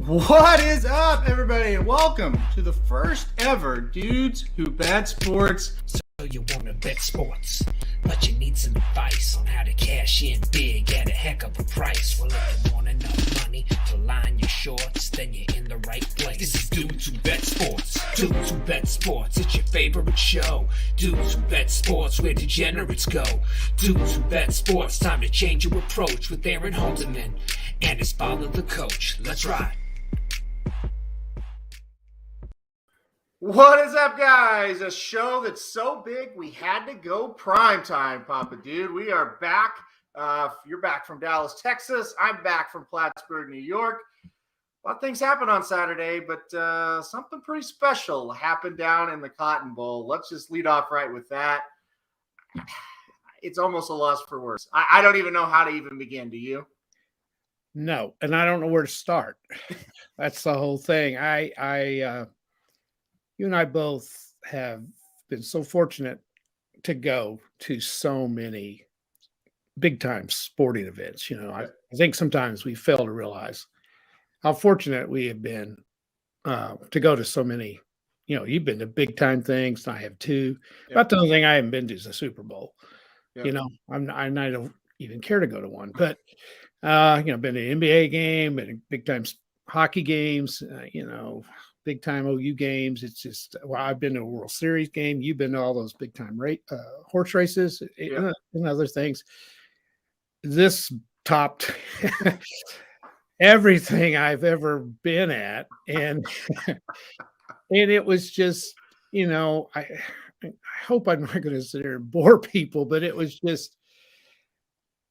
What is up, everybody, and welcome to the first ever Dudes Who Bet Sports. So you want to bet sports, but you need some advice on how to cash in big at a heck of a price. Well, if you want enough money to line your shorts, then you're in the right place. This is Dudes Who Bet Sports. Dudes Who Bet Sports, it's your favorite show. Dudes Who Bet Sports, where degenerates go. Dudes Who Bet Sports, time to change your approach with Aaron Halterman and his father, the coach. Let's ride. What is up, guys? A show that's so big we had to go prime time, Papa Dude. We are back. You're back from Dallas, Texas. I'm back from Plattsburgh, New York. A lot of things happened on Saturday, but something pretty special happened down in the Cotton Bowl. Let's just lead off right with that. It's almost a loss for words. I don't even know how to even begin. Do you? No, and I don't know where to start. That's the whole thing. You and I both have been so fortunate to go to so many big-time sporting events. You know, I think sometimes we fail to realize how fortunate we have been to go to so many. You know, you've been to big-time things, and I have too. Yep. About the only thing I haven't been to is the Super Bowl. Yep. You know, I don't even care to go to one, but been to an NBA game, been to big-time hockey games, big-time OU games. It's just, I've been to a World Series game. You've been to all those big-time horse races and other things. This topped everything I've ever been at. And it was just, I hope I'm not going to sit here and bore people, but it was just,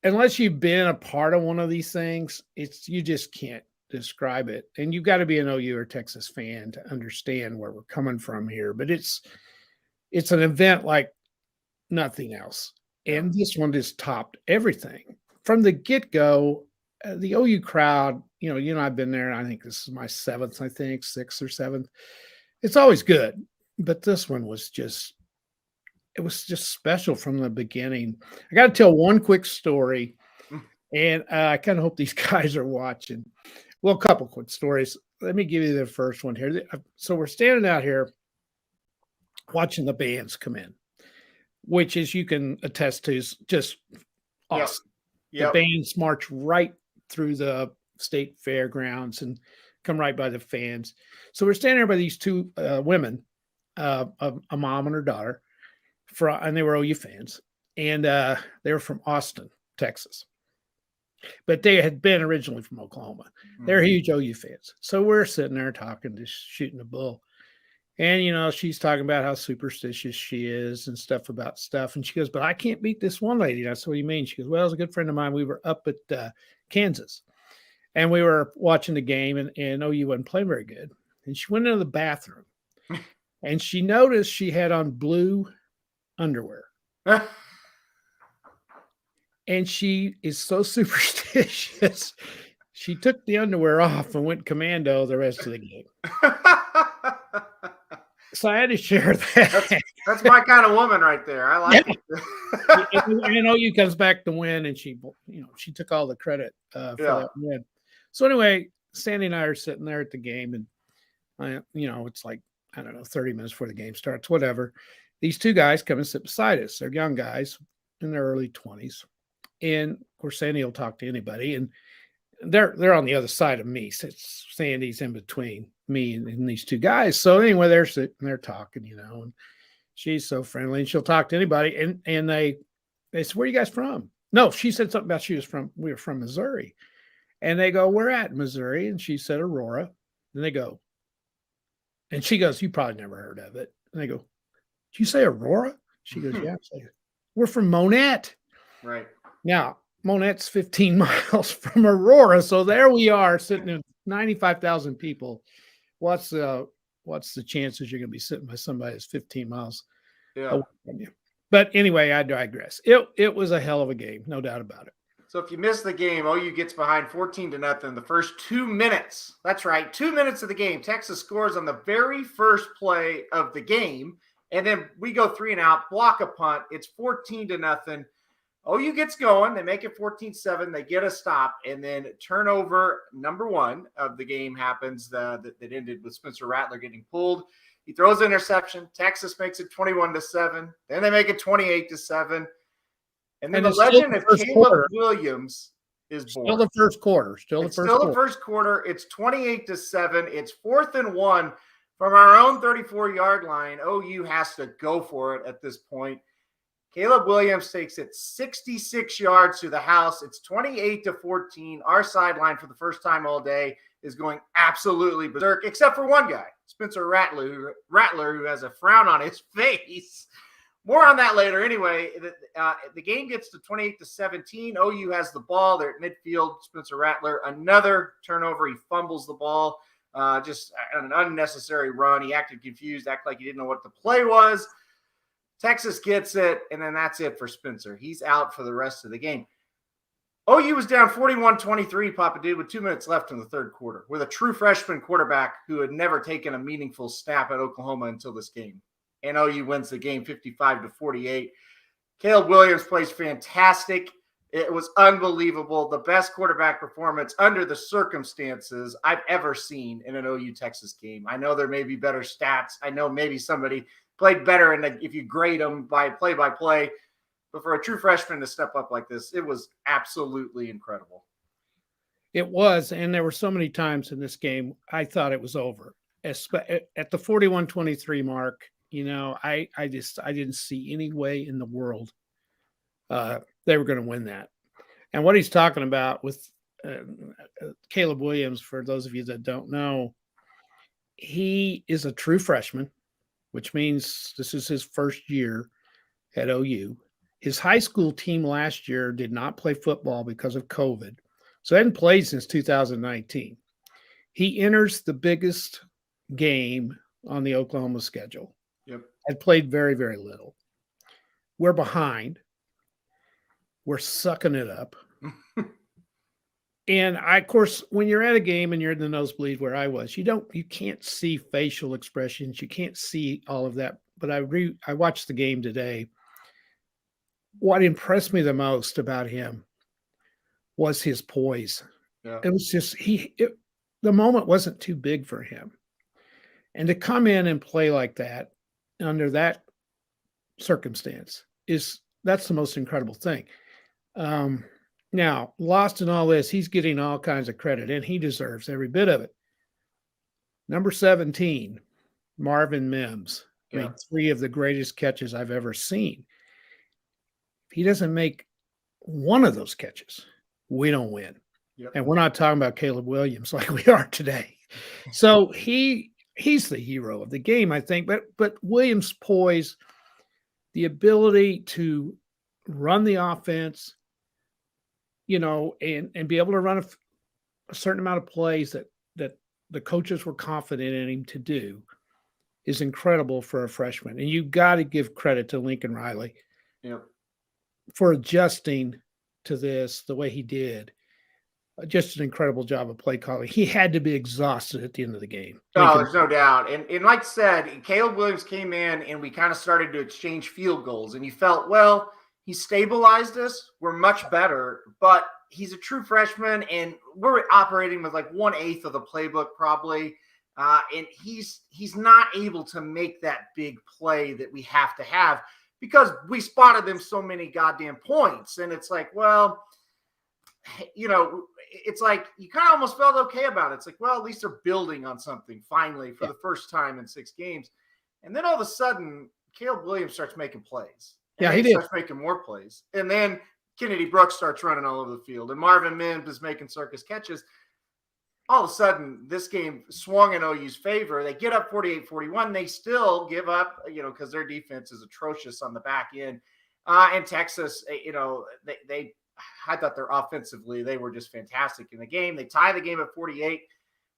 unless you've been a part of one of these things, you just can't describe it. And you've got to be an OU or Texas fan to understand where we're coming from here. But it's an event like nothing else. And this one just topped everything. From the get-go, the OU crowd, I've been there. I think this is my sixth or seventh. It's always good. But this one was just special from the beginning. I got to tell one quick story. And I kind of hope these guys are watching. Well, a couple quick stories. Let me give you the first one here. So we're standing out here watching the bands come in, which, as you can attest to, is just awesome. Yep. The bands march right through the state fairgrounds and come right by the fans. So we're standing there by these two women, a mom and her daughter, and they were OU fans. And they were from Austin, Texas. But they had been originally from Oklahoma. They're huge OU fans. So we're sitting there talking, just shooting the bull. And, she's talking about how superstitious she is and stuff about stuff. And she goes, but I can't beat this one lady. And I said, what do you mean? She goes, well, it was a good friend of mine. We were up at Kansas. And we were watching the game, and OU wasn't playing very good. And she went into the bathroom. And she noticed she had on blue underwear. And she is so superstitious, she took the underwear off and went commando the rest of the game. So I had to share that. That's my kind of woman right there. I like it. And OU comes back to win, and she took all the credit for that win. So anyway, Sandy and I are sitting there at the game, and it's like, I don't know, 30 minutes before the game starts, whatever. These two guys come and sit beside us. They're young guys in their early 20s. And of course, Sandy will talk to anybody, and they're on the other side of me. So Sandy's in between me and these two guys. So anyway, they're sitting there talking, and she's so friendly, and she'll talk to anybody. And they said, "Where are you guys from?" No, she said something about we were from Missouri, and they go, "We're at Missouri," and she said Aurora. And they go, and she goes, "You probably never heard of it." And they go, "Did you say Aurora?" She goes, "Yeah." "We're from Monette." Right. Now, Monette's 15 miles from Aurora, so there we are sitting in 95,000 people. What's the chances you're going to be sitting by somebody that's 15 miles away from you? But anyway, I digress. It was a hell of a game, no doubt about it. So if you miss the game, OU gets behind 14-0 the first 2 minutes. That's right, 2 minutes of the game. Texas scores on the very first play of the game, and then we go 3 and out, block a punt. It's 14-0. OU gets going. They make it 14-7. They get a stop, and then turnover number one of the game happens that ended with Spencer Rattler getting pulled. He throws an interception. Texas makes it 21-7. Then they make it 28-7. And then the legend of Caleb Williams is born. Still the first quarter. Still the first quarter. It's 28-7. It's 4th and 1 from our own 34-yard line. OU has to go for it at this point. Caleb Williams takes it 66 yards to the house. It's 28-14. Our sideline for the first time all day is going absolutely berserk, except for one guy, Spencer Rattler, who has a frown on his face. More on that later. Anyway, the game gets to 28-17. OU has the ball. They're at midfield. Spencer Rattler, another turnover. He fumbles the ball. Just an unnecessary run. He acted confused, acted like he didn't know what the play was. Texas gets it, and then that's it for Spencer. He's out for the rest of the game. OU was down 41-23, Papa Dude, with 2 minutes left in the third quarter, with a true freshman quarterback who had never taken a meaningful snap at Oklahoma until this game. And OU wins the game 55-48. Caleb Williams plays fantastic. It was unbelievable. The best quarterback performance under the circumstances I've ever seen in an OU Texas game. I know there may be better stats. I know maybe somebody played better if you grade them by play-by-play. But for a true freshman to step up like this, it was absolutely incredible. It was, and there were so many times in this game I thought it was over. At the 41-23 mark, I didn't see any way in the world they were going to win that. And what he's talking about with Caleb Williams, for those of you that don't know, he is a true freshman, which means this is his first year at OU. His high school team last year did not play football because of COVID, so he hadn't played since 2019. He enters the biggest game on the Oklahoma schedule. Yep. Had played very, very little. We're behind. We're sucking it up. And of course, when you're at a game and you're in the nosebleed where I was, you can't see facial expressions. You can't see all of that. But I watched the game today. What impressed me the most about him was his poise. Yeah. It was just the moment wasn't too big for him. And to come in and play like that under that circumstance that's the most incredible thing. Now, lost in all this, he's getting all kinds of credit, and he deserves every bit of it. Number 17, Marvin Mims, made 3 of the greatest catches I've ever seen. If he doesn't make one of those catches, we don't win. Yep. And we're not talking about Caleb Williams like we are today. So he's the hero of the game, I think. But Williams' poise, the ability to run the offense, and be able to run a certain amount of plays that the coaches were confident in him to do is incredible for a freshman. And you've got to give credit to Lincoln Riley for adjusting to this the way he did. Just an incredible job of play calling. He had to be exhausted at the end of the game. Oh, there's no doubt. And like I said, Caleb Williams came in and we kind of started to exchange field goals. And you felt, well, he stabilized us. We're much better, but he's a true freshman, and we're operating with like 1/8 of the playbook probably. And he's not able to make that big play that we have to have because we spotted them so many goddamn points. And it's like, well, it's like you kind of almost felt okay about it. It's like, well, at least they're building on something finally for the first time in 6 games. And then all of a sudden, Caleb Williams starts making plays. Yeah, he did. Starts making more plays. And then Kennedy Brooks starts running all over the field. And Marvin Mims is making circus catches. All of a sudden, this game swung in OU's favor. They get up 48-41. They still give up, because their defense is atrocious on the back end. And Texas, I thought they're offensively, they were just fantastic in the game. They tie the game at 48.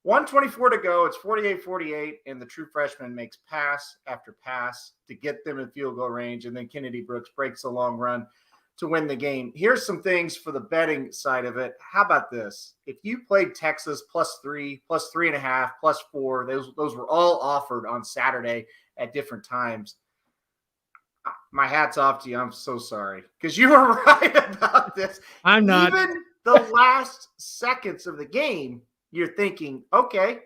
1:24 to go. It's 48-48, and the true freshman makes pass after pass to get them in field goal range, and then Kennedy Brooks breaks a long run to win the game. Here's some things for the betting side of it. How about this? If you played Texas +3, +3.5, +4, those were all offered on Saturday at different times. my hat's off to you. I'm so sorry because you were right about this. I'm not. Even the last seconds of the game, you're thinking, okay,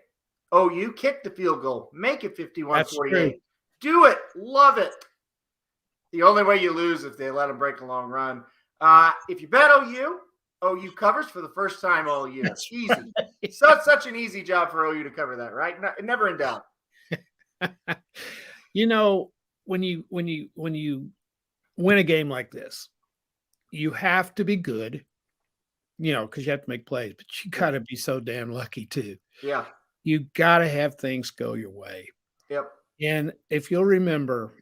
OU kick the field goal, make it 51-48. Do it. Love it. The only way you lose if they let them break a long run. If you bet OU covers for the first time all year. That's Easy. right. So it's such an easy job for OU to cover that, right? Never in doubt. You know, when you win a game like this, you have to be good, you know, because you have to make plays, but you got to be so damn lucky too. Yeah. You got to have things go your way. Yep. And if you'll remember,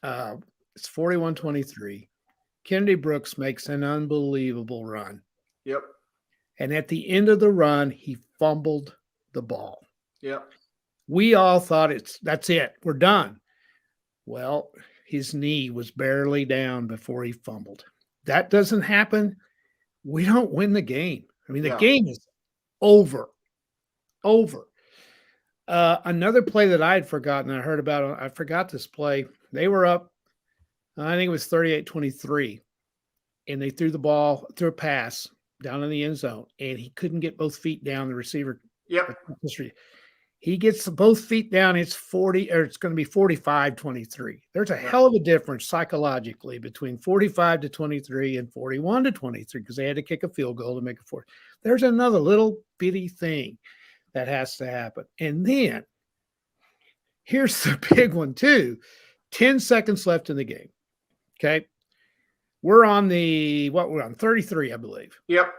it's 41-23. Kennedy Brooks makes an unbelievable run. Yep. And at the end of the run, he fumbled the ball. Yep. We all thought that's it. We're done. Well, his knee was barely down before he fumbled. That doesn't happen. We don't win the game. I mean, the game is over. Another play that I had forgotten, I heard about, I forgot this play. They were up, I think it was 38-23, and they threw a pass down in the end zone, and he couldn't get both feet down. The receiver. Yep. He gets both feet down. It's going to be 45-23. There's a hell of a difference psychologically between 45-23 and 41-23 because they had to kick a field goal to make it 40. There's another little bitty thing that has to happen. And then here's the big one too. 10 seconds left in the game. Okay. We're on 33, I believe. Yep.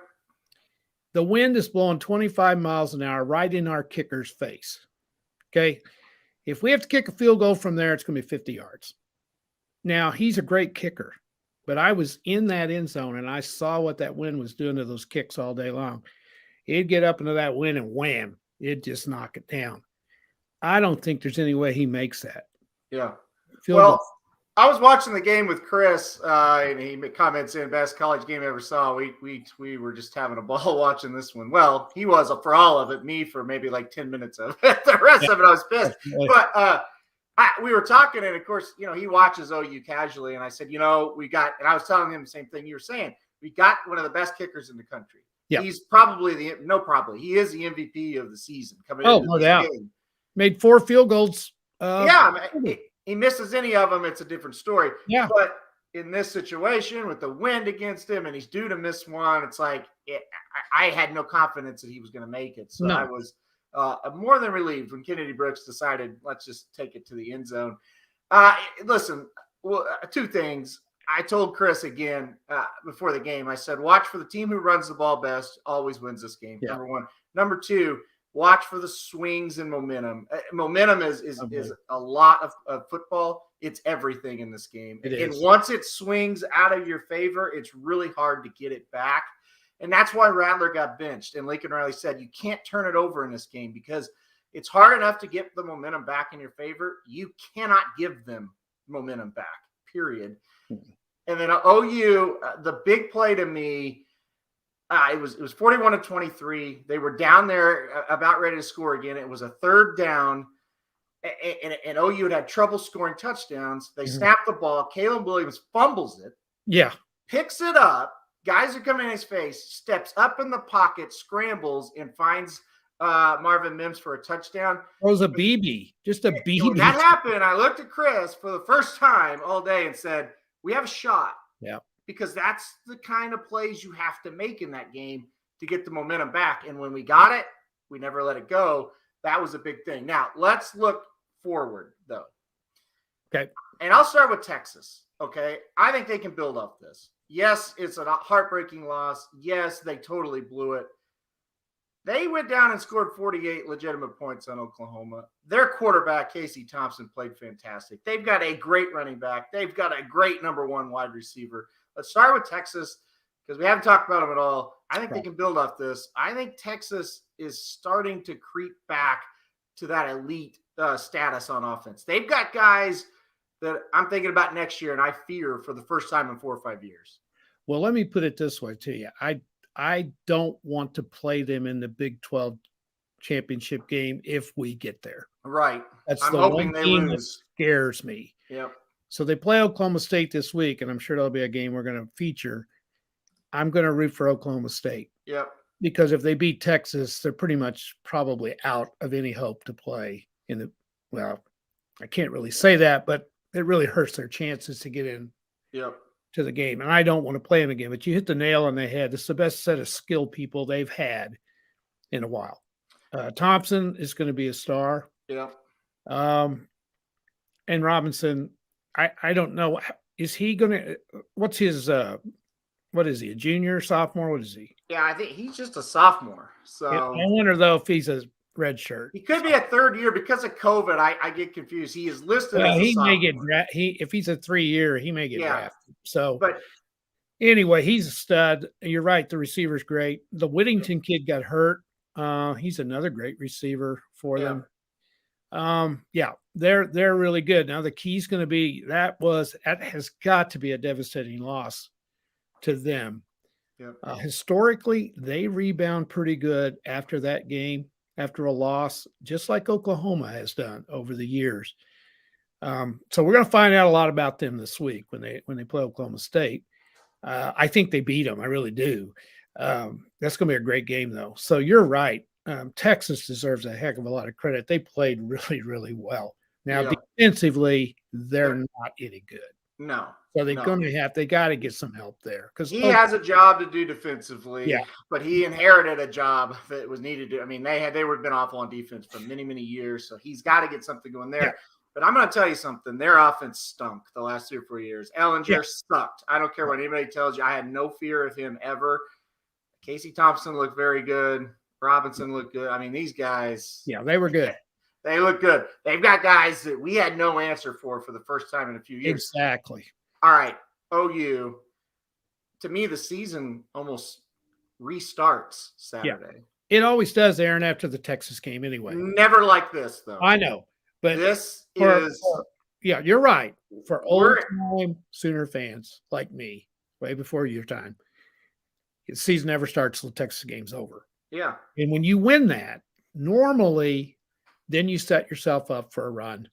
The wind is blowing 25 miles an hour right in our kicker's face. Okay. If we have to kick a field goal from there, it's going to be 50 yards. Now, he's a great kicker, but I was in that end zone and I saw what that wind was doing to those kicks all day long. It'd get up into that wind and wham, it'd just knock it down. I don't think there's any way he makes that. Yeah. Field well, goal. I was watching the game with Chris, and he comments in best college game I ever saw. We were just having a ball watching this one. Well, he was for all of it, me for maybe like 10 minutes of it. The rest of it, I was pissed. But we were talking, and of course, you know, he watches OU casually, and I said, you know, and I was telling him the same thing you were saying. We got one of the best kickers in the country. Yeah. He's probably he is the MVP of the season coming into no this doubt. game. Made 4 field goals. He misses any of them, it's a different story. Yeah. But in this situation with the wind against him and he's due to miss one, it's like I had no confidence that he was going to make it. So I was more than relieved when Kennedy Brooks decided, let's just take it to the end zone. Listen, well, 2 things. I told Chris again before the game, I said, watch for the team who runs the ball best always wins this game, number 1. Number 2, watch for the swings and momentum. Momentum is a lot of football. It's everything in this game. And once it swings out of your favor, it's really hard to get it back. And that's why Rattler got benched. And Lincoln Riley said, you can't turn it over in this game because it's hard enough to get the momentum back in your favor. You cannot give them momentum back, period. And then OU, the big play to me, it was 41-23. They were down there about ready to score again. It was a 3rd down, and OU had trouble scoring touchdowns. They snapped the ball. Caleb Williams fumbles it. Yeah. Picks it up. Guys are coming in his face, steps up in the pocket, scrambles, and finds Marvin Mims for a touchdown. It was a BB, just a BB. When that happened, I looked at Chris for the first time all day and said, we have a shot. Yeah. Because that's the kind of plays you have to make in that game to get the momentum back. And when we got it, we never let it go. That was a big thing. Now, let's look forward, though. Okay. And I'll start with Texas, okay? I think they can build off this. Yes, it's a heartbreaking loss. Yes, they totally blew it. They went down and scored 48 legitimate points on Oklahoma. Their quarterback, Casey Thompson, played fantastic. They've got a great running back. They've got a great number 1 wide receiver. Let's start with Texas because we haven't talked about them at all. I think they can build off this. I think Texas is starting to creep back to that elite status on offense. They've got guys that I'm thinking about next year, and I fear for the first time in 4 or 5 years. Well, let me put it this way to you. I don't want to play them in the Big 12 championship game if we get there. Right. That's the one team that scares me. Yep. So they play Oklahoma State this week, and I'm sure that'll be a game we're going to feature. I'm going to root for Oklahoma State. Yep. Because if they beat Texas, they're pretty much probably out of any hope to play in the – well, I can't really say that, but it really hurts their chances to get in to the game. And I don't want to play them again, but you hit the nail on the head. This is the best set of skilled people they've had in a while. Thompson is going to be a star. Yeah. And Robinson, I don't know. Is he going to – what's his what is he, a junior, sophomore? What is he? Yeah, I think he's just a sophomore. So I wonder, though, if he's a red shirt. He could be a third year because of COVID. I get confused. He is listed as a sophomore. May get drafted. If he's a 3-year, he may get drafted. So, but anyway, he's a stud. You're right. The receiver's great. The Whittington kid got hurt. He's another great receiver for them. They're really good. Now the key's going to be that has got to be a devastating loss to them. Yep. Historically, they rebound pretty good after that game, after a loss, just like Oklahoma has done over the years. So we're going to find out a lot about them this week when they play Oklahoma State. I think they beat them. I really do. That's going to be a great game, though. So you're right. Texas deserves a heck of a lot of credit. They played really, really well. Now, defensively, they're not any good. No. So they got to get some help there because he has a job to do defensively. Yeah, but he inherited a job that was needed to. I mean, they were been awful on defense for many, many years. So he's got to get something going there. Yeah. But I'm going to tell you something. Their offense stunk the last 3 or 4 years. Ellinger sucked. I don't care what anybody tells you. I had no fear of him ever. Casey Thompson looked very good. Robinson looked good. I mean, these guys. Yeah, they were good. They look good. They've got guys that we had no answer for the first time in a few years. Exactly. All right, OU. To me, the season almost restarts Saturday. Yeah. It always does, Aaron, after the Texas game anyway. Never like this, though. I know. But this you're right. For old-time Sooner fans like me, way before your time, the season never starts till the Texas game's over. Yeah. And when you win that, normally – then you set yourself up for a run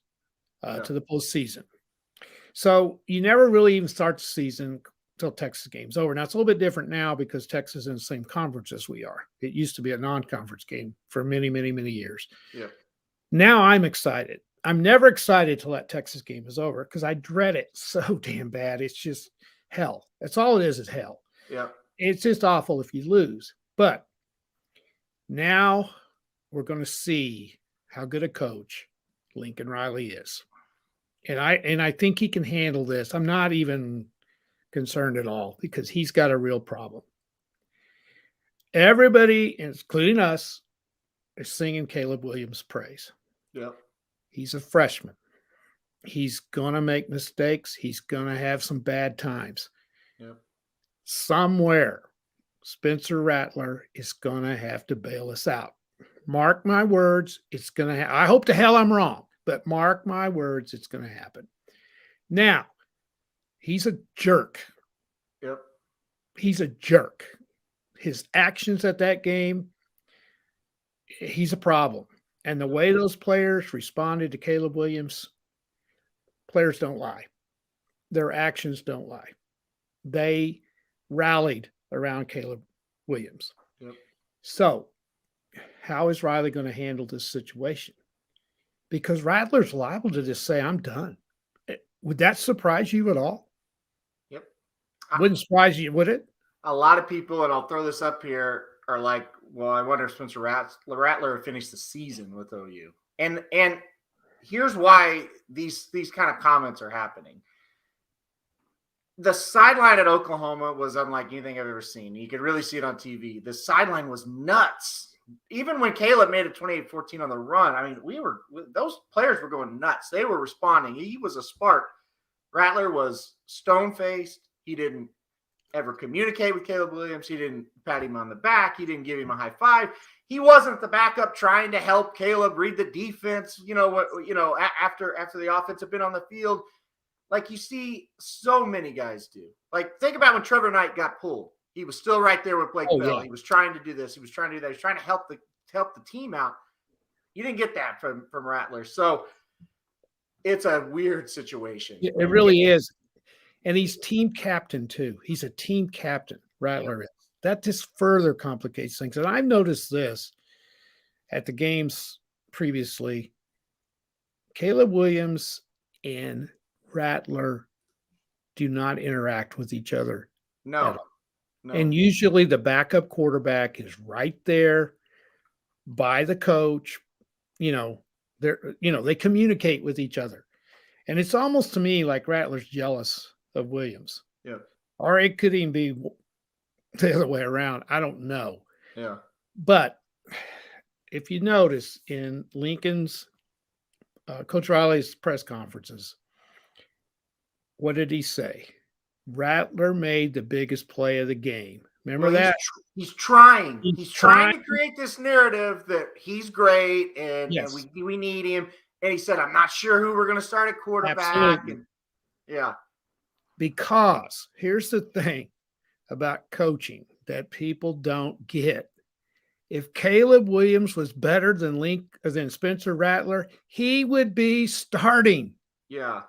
to the postseason. So you never really even start the season until Texas game's over. Now, it's a little bit different now because Texas is in the same conference as we are. It used to be a non-conference game for many, many, many years. Yeah. Now I'm excited. I'm never excited till that Texas game is over because I dread it so damn bad. It's just hell. That's all it is hell. Yeah. It's just awful if you lose. But now we're going to see how good a coach Lincoln Riley is. And I think he can handle this. I'm not even concerned at all because he's got a real problem. Everybody, including us, is singing Caleb Williams' praise. Yep. He's a freshman. He's going to make mistakes. He's going to have some bad times. Yep. Somewhere, Spencer Rattler is going to have to bail us out. Mark my words, it's going to I hope to hell I'm wrong, but mark my words, it's going to happen. Now, he's a jerk. Yep. He's a jerk. His actions at that game, he's a problem. And the way those players responded to Caleb Williams, players don't lie. Their actions don't lie. They rallied around Caleb Williams. Yep. So, how is Riley going to handle this situation? Because Rattler's liable to just say, I'm done. Would that surprise you at all? Yep. Wouldn't surprise you, would it? A lot of people, and I'll throw this up here, are like, well, I wonder if Spencer Rattler finished the season with OU. And here's why these kind of comments are happening. The sideline at Oklahoma was unlike anything I've ever seen. You could really see it on TV. The sideline was nuts. Even when Caleb made it 28-14 on the run, I mean, those players were going nuts. They were responding. He was a spark. Rattler was stone-faced. He didn't ever communicate with Caleb Williams. He didn't pat him on the back. He didn't give him a high five. He wasn't the backup trying to help Caleb read the defense, after the offense had been on the field. Like you see so many guys do. Like, think about when Trevor Knight got pulled. He was still right there with Blake Bell. Yeah. He was trying to do this. He was trying to do that. He was trying to help the team out. You didn't get that from Rattler. So It's a weird situation. It really is. And he's team captain too. He's a team captain, Rattler is. That just further complicates things. And I've noticed this at the games previously. Caleb Williams and Rattler do not interact with each other. No. And usually the backup quarterback is right there by the coach. They communicate with each other. And it's almost to me like Rattler's jealous of Williams. Yeah. Or it could even be the other way around. I don't know. Yeah. But if you notice in Lincoln's, Coach Riley's press conferences, what did he say? Rattler made the biggest play of the game. Remember that? He's trying. He's trying to create this narrative that he's great and we need him. And he said, I'm not sure who we're going to start at quarterback. And, because here's the thing about coaching that people don't get. If Caleb Williams was better than Spencer Rattler, he would be starting. Yeah.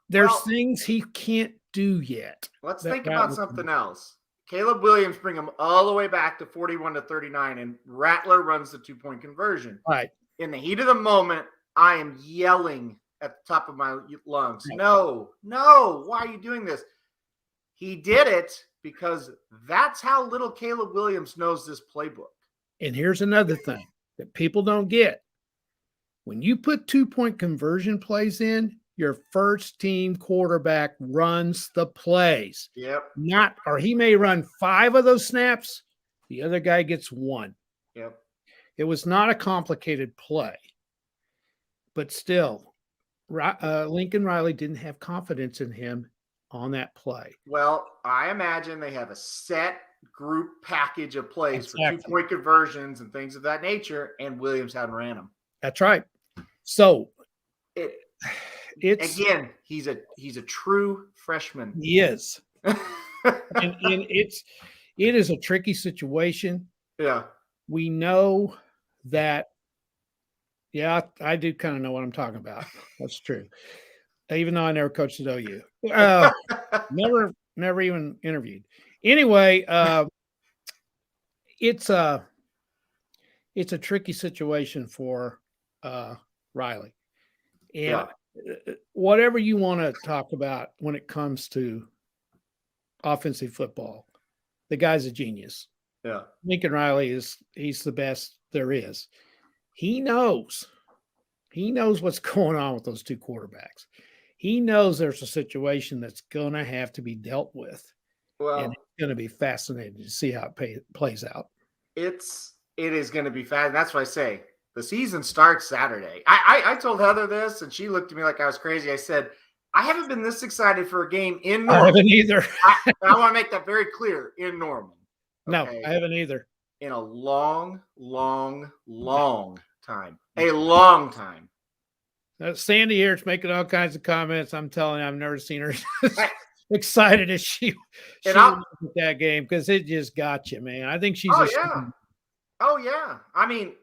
There's things he can't do yet. Let's think about something else. Caleb Williams bring him all the way back to 41-39, and Rattler runs the 2-point conversion. Right. In the heat of the moment, I am yelling at the top of my lungs. Right. No, why are you doing this? He did it because that's how little Caleb Williams knows this playbook. And here's another thing that people don't get. When you put 2-point conversion plays in, your first team quarterback runs the plays. Yep. Or he may run 5 of those snaps. The other guy gets 1. Yep. It was not a complicated play. But still, Lincoln Riley didn't have confidence in him on that play. Well, I imagine they have a set group package of plays for 2-point conversions and things of that nature, and Williams hadn't ran them. That's right. So again, he's a true freshman. He is. and it is a tricky situation. Yeah. We know that. Yeah, I do kind of know what I'm talking about. That's true. Even though I never coached at OU. Never even interviewed. Anyway, it's a tricky situation for Riley. And whatever you want to talk about when it comes to offensive football, the guy's a genius. Yeah. Lincoln Riley he's the best there is. He knows what's going on with those 2 quarterbacks. He knows there's a situation that's going to have to be dealt with. Well, and it's going to be fascinating to see how it plays out. It is going to be fast. That's why I say the season starts Saturday. I told Heather this, and she looked at me like I was crazy. I said, I haven't been this excited for a game in Norman. I haven't either. I want to make that very clear, in Norman. Okay? No, I haven't either. In a long, long, long time. A long time. Sandy here is making all kinds of comments. I'm telling you, I've never seen her excited as she was at that game because it just got you, man. I think she's Oh, yeah. I mean,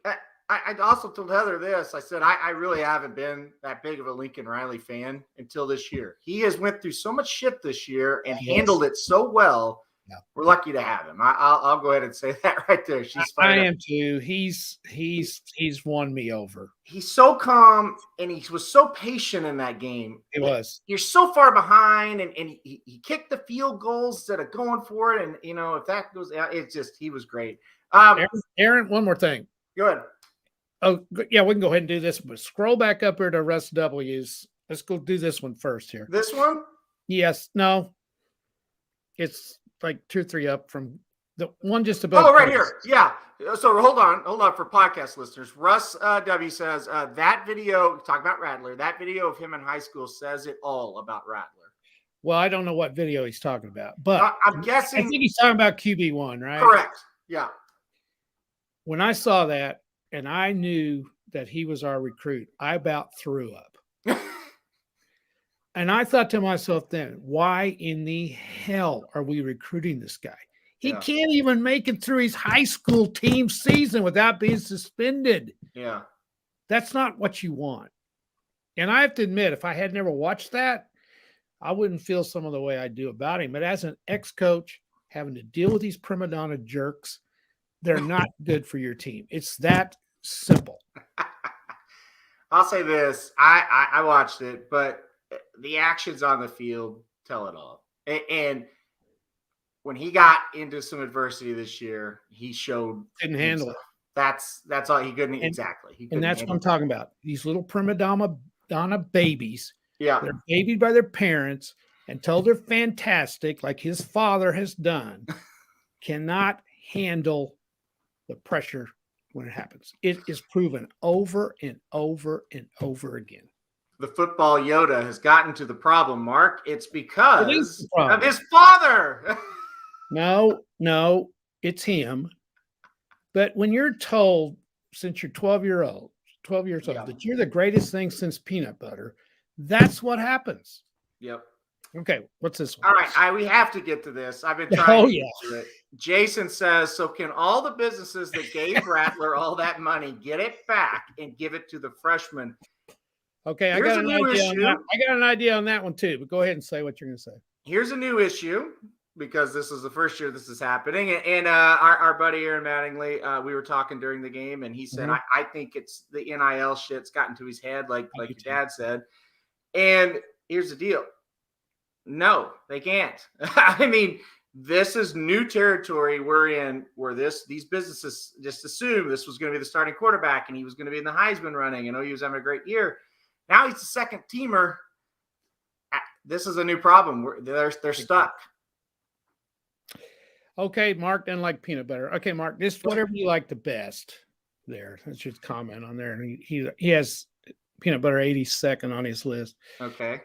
I also told Heather this. I said, I really haven't been that big of a Lincoln Riley fan until this year. He has went through so much shit this year and handled it so well. Yeah. We're lucky to have him. I'll go ahead and say that right there. I am too. He's won me over. If so calm, and he was so patient in that game. He was. You're so far behind, and he kicked the field goals instead of going for it. And if that goes out, he was great. Aaron, one more thing. Go ahead. Oh yeah, we can go ahead and do this. But scroll back up here to Russ W's. Let's go do this one first here. This one? Yes. No. It's like 2 or 3 up from the one just above. Oh, right here. Yeah. So hold on for podcast listeners. Russ W says that video, talk about Rattler, that video of him in high school says it all about Rattler. Well, I don't know what video he's talking about, but I'm guessing. I think he's talking about QB1, right? Correct. Yeah. When I saw that and I knew that he was our recruit, I about threw up. And I thought to myself then, why in the hell are we recruiting this guy? He can't even make it through his high school team season without being suspended. Yeah. That's not what you want. And I have to admit, if I had never watched that, I wouldn't feel some of the way I do about him. But as an ex-coach, having to deal with these prima donna jerks, they're not good for your team. It's that simple. I'll say this. I watched it, but the actions on the field tell it all. And when he got into some adversity this year, he showed Didn't handle it. That's all he couldn't exactly. He couldn't And that's what handle I'm talking about. These little prima donna babies. Yeah. They're babied by their parents until they're fantastic, like his father has done, cannot handle the pressure when it happens. It is proven over and over and over again. The football Yoda has gotten to the problem, Mark. It's because problem. of his father. No, it's him. But when you're told since you're 12 years old, Yeah. that you're the greatest thing since peanut butter, that's what happens. Yep. Okay, what's this one? All right, we have to get to this. I've been trying to get to it. Jason says, so can all the businesses that gave Rattler all that money get it back and give it to the freshman? Okay, I got an idea on that one too, but go ahead and say what you're going to say. Here's a new issue because this is the first year this is happening. And our buddy Aaron Mattingly, we were talking during the game, and he said, I think it's the NIL shit's gotten to his head, like your dad said. And here's the deal. No, they can't. I mean, this is new territory we're in where these businesses just assumed this was going to be the starting quarterback and he was going to be in the Heisman running. And he was having a great year. Now he's the second teamer. This is a new problem. They're stuck. Okay, Mark doesn't like peanut butter. Okay, Mark, this whatever you like the best there. Let's just comment on there. He has peanut butter 82nd on his list. Okay.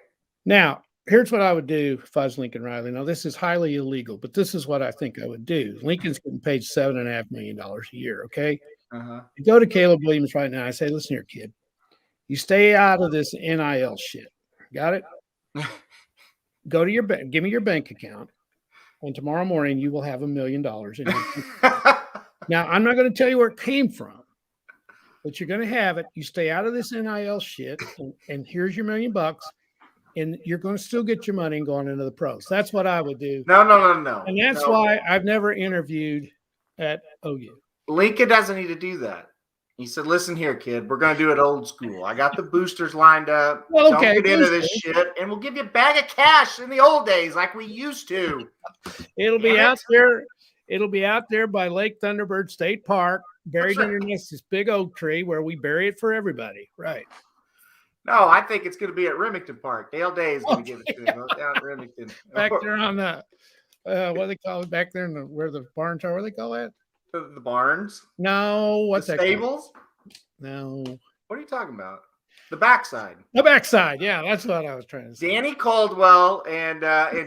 Now, here's what I would do if I was Lincoln Riley. Now, this is highly illegal, but this is what I think I would do. Lincoln's getting paid $7.5 million a year, okay? Uh-huh. You go to Caleb Williams right now. I say, listen here, kid. You stay out of this NIL shit. Got it? Go to your bank. Give me your bank account. And tomorrow morning, you will have $1 million. Now, I'm not going to tell you where it came from, but you're going to have it. You stay out of this NIL shit, and here's your $1 million. And you're going to still get your money going into the pros. That's what I would do. No. And that's why I've never interviewed at OU. Lincoln doesn't need to do that. He said, listen here, kid, we're going to do it old school. I got the boosters lined up. Well, okay, don't get into this shit, and we'll give you a bag of cash in the old days like we used to. It'll be out there. It'll be out there by Lake Thunderbird State Park, buried underneath this big oak tree where we bury it for everybody. Right. No, I think it's going to be at Remington Park. Dale Day is going to give it to him down at Remington. Back there on the, what do they call it? Back there where the barns are, what do they call that? The barns? No, what's that? Stables? No. What are you talking about? The backside. The backside. Yeah, that's what I was trying to say. Danny Caldwell and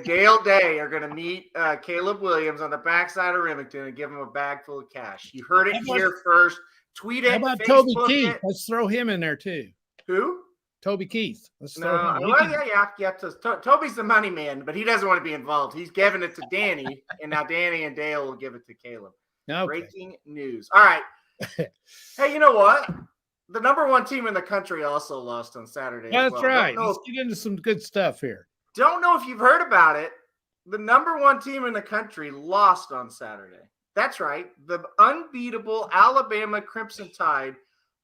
Dale Day are going to meet Caleb Williams on the backside of Remington and give him a bag full of cash. You heard it here first. Tweet it. How about Facebook Toby Keith? it. Let's throw him in there too. Who? Toby Keith. Let's No, throw him. well, yeah. Toby's the money man, but he doesn't want to be involved. He's giving it to Danny, and now Danny and Dale will give it to Caleb. Okay. Breaking news. All right. Hey, you know what? The number one team in the country also lost on Saturday. That's well. right. Let's get into some good stuff here. Don't know if you've heard about it. The number one team in the country lost on Saturday. That's right. The unbeatable Alabama Crimson Tide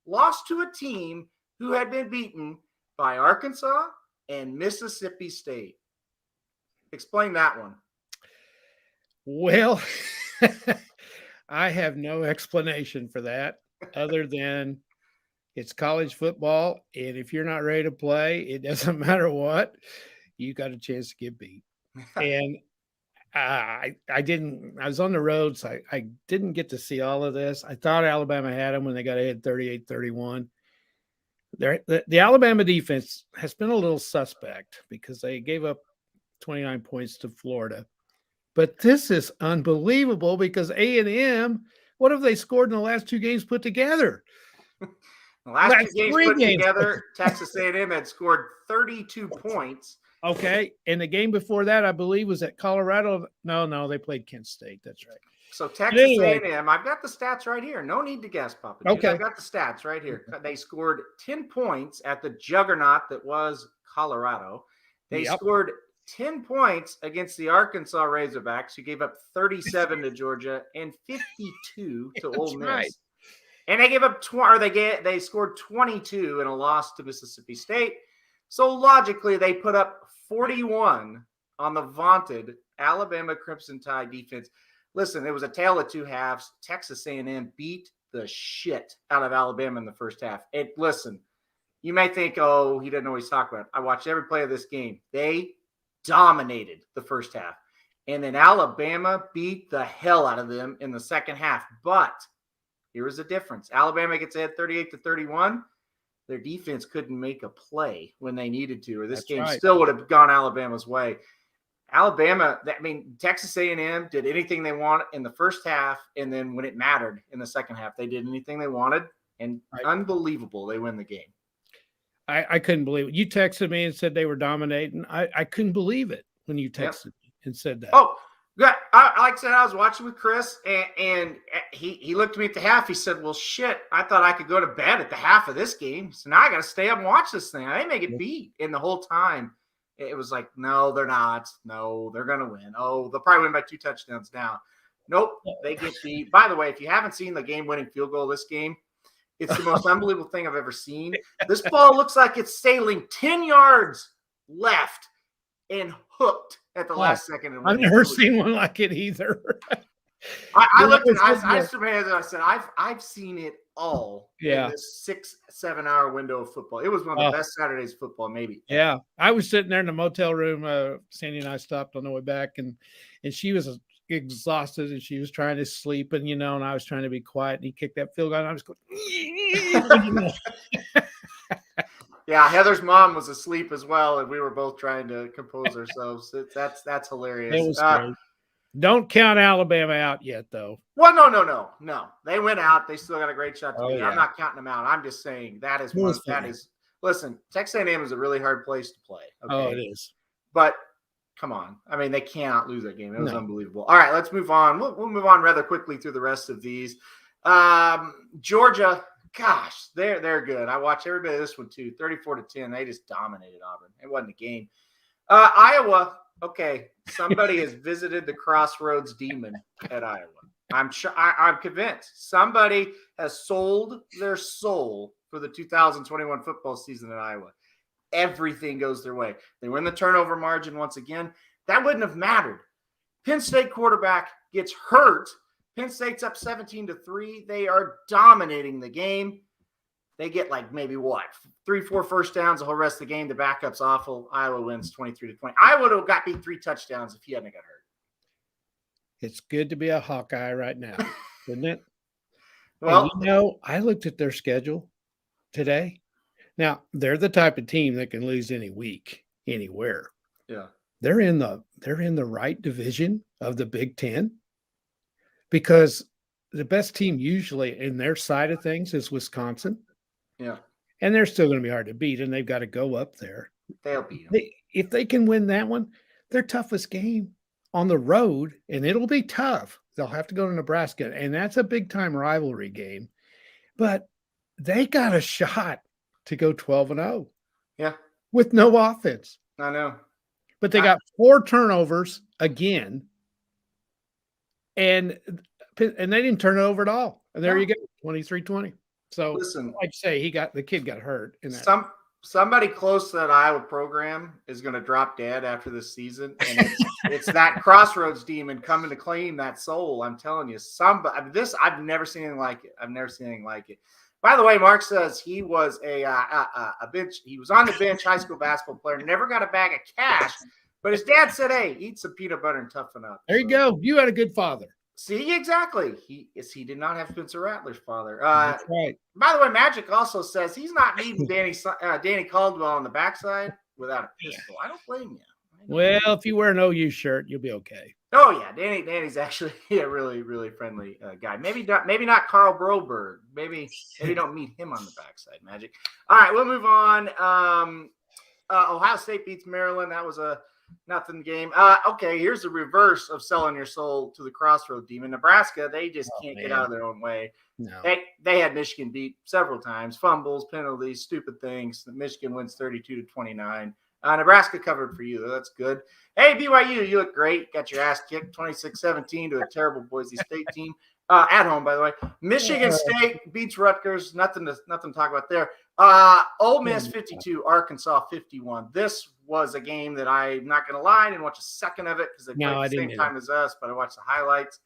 lost to a team who had been beaten by Arkansas and Mississippi State. Explain that one. Well, I have no explanation for that other than it's college football. And if you're not ready to play, it doesn't matter what, you got a chance to get beat. And I was on the road, so I didn't get to see all of this. I thought Alabama had them when they got ahead 38-31. The Alabama defense has been a little suspect because they gave up 29 points to Florida. But this is unbelievable because A&M, what have they scored in the last two games put together? The last two games put together, Texas A&M had scored 32 points. Okay, and the game before that, I believe, was at Colorado. No, they played Kent State. That's right. So Texas anyway. A&M, I've got the stats right here. No need to guess, Papa. Dude. Okay. I've got the stats right here. They scored 10 points at the juggernaut that was Colorado. They scored 10 points against the Arkansas Razorbacks, who gave up 37 to Georgia and 52 to Ole Miss. Right. And they gave up they scored 22 in a loss to Mississippi State. So logically, they put up 41 on the vaunted Alabama Crimson Tide defense. Listen, it was a tale of two halves. Texas A&M beat the shit out of Alabama in the first half. And listen, you may think, oh, he doesn't know what he's talking about. I watched every play of this game. They dominated the first half. And then Alabama beat the hell out of them in the second half. But here was the difference. Alabama gets ahead 38-31. Their defense couldn't make a play when they needed to, or this game still would have gone Alabama's way. Alabama, Texas A&M did anything they wanted in the first half, and then when it mattered in the second half, they did anything they wanted, and unbelievable, they win the game. I couldn't believe it. You texted me and said they were dominating. I couldn't believe it when you texted me and said that. Oh, yeah. Like I said, I was watching with Chris, and he looked at me at the half. He said, well, shit, I thought I could go to bed at the half of this game, so now I got to stay up and watch this thing. I didn't make it beat. And the whole time, it was like, no, they're not. No, they're going to win. Oh, they'll probably win by 2 touchdowns now. Nope, they get beat. By the way, if you haven't seen the game-winning field goal this game, it's the most unbelievable thing I've ever seen. This ball looks like it's sailing 10 yards left and hooked at the last second. I've never seen one like it either. I looked at it. I said, I've seen it all in this 6-7 hour window of football. It was one of the best Saturdays of football, maybe. Yeah. I was sitting there in the motel room. Sandy and I stopped on the way back, and she was exhausted, and she was trying to sleep, and and I was trying to be quiet, and he kicked that field goal, and I was going, Yeah, Heather's mom was asleep as well, and we were both trying to compose ourselves. That's hilarious. It was great. Don't count Alabama out yet, though. Well, no. They went out. They still got a great shot to win. I'm not counting them out. I'm just saying that is one. That is. Listen, Texas A&M is a really hard place to play. Okay? Oh, it is. But come on. I mean, they cannot lose that game. It was unbelievable. All right, let's move on. We'll move on rather quickly through the rest of these. Georgia, gosh, they're good. I watched every bit of this one too. 34-10. They just dominated Auburn. It wasn't a game. Iowa. Okay, somebody has visited the crossroads demon at Iowa. I'm convinced somebody has sold their soul for the 2021 football season at Iowa. Everything goes their way. They win the turnover margin once again. That wouldn't have mattered. Penn State quarterback gets hurt. Penn State's up 17-3. They are dominating the game. They get maybe 3-4 first downs the whole rest of the game. The backup's awful. Iowa wins 23-20. Iowa would have got beat 3 touchdowns if he hadn't got hurt. It's good to be a Hawkeye right now, isn't it? Well, I looked at their schedule today. Now, they're the type of team that can lose any week, anywhere. Yeah. They're in the right division of the Big Ten, because the best team usually in their side of things is Wisconsin. Yeah. And they're still going to be hard to beat, and they've got to go up there. They'll beat them. If they can win that one, their toughest game on the road, and it'll be tough. They'll have to go to Nebraska, and that's a big-time rivalry game. But they got a shot to go 12-0. Yeah. With no offense. I know. But they got 4 turnovers again, and they didn't turn it over at all. And there you go, 23-20. So, listen, like you say, the kid got hurt in that. Somebody close to that Iowa program is going to drop dead after this season, and it's that crossroads demon coming to claim that soul. I'm telling you, I've never seen anything like it. By the way, Mark says he was a bench. He was on the bench, high school basketball player, never got a bag of cash, but his dad said, "Hey, eat some peanut butter and toughen up." There you go. You had a good father. See, exactly. He did not have Spencer Rattler's father. That's right. By the way, Magic also says he's not meeting Danny Caldwell on the backside without a pistol. I don't blame you. Well, if you wear an OU shirt, you'll be okay. Oh yeah, Danny's actually a really, really friendly guy. Maybe not Carl Broberg. Maybe don't meet him on the backside, Magic. All right, we'll move on. Ohio State beats Maryland. That was a nothing game. Okay, here's the reverse of selling your soul to the crossroad demon. Nebraska, they just can't get out of their own way. No. They had Michigan beat several times, fumbles, penalties, stupid things. Michigan wins 32-29. Nebraska covered for you, though. That's good. Hey, BYU, you look great. Got your ass kicked 26-17 to a terrible Boise State team. At home, by the way. Michigan State beats Rutgers. Nothing to talk about there. Ole Miss 52, Arkansas 51. This was a game that I'm not going to lie. I didn't watch a second of it because they played at the same time as us, but I watched the highlights.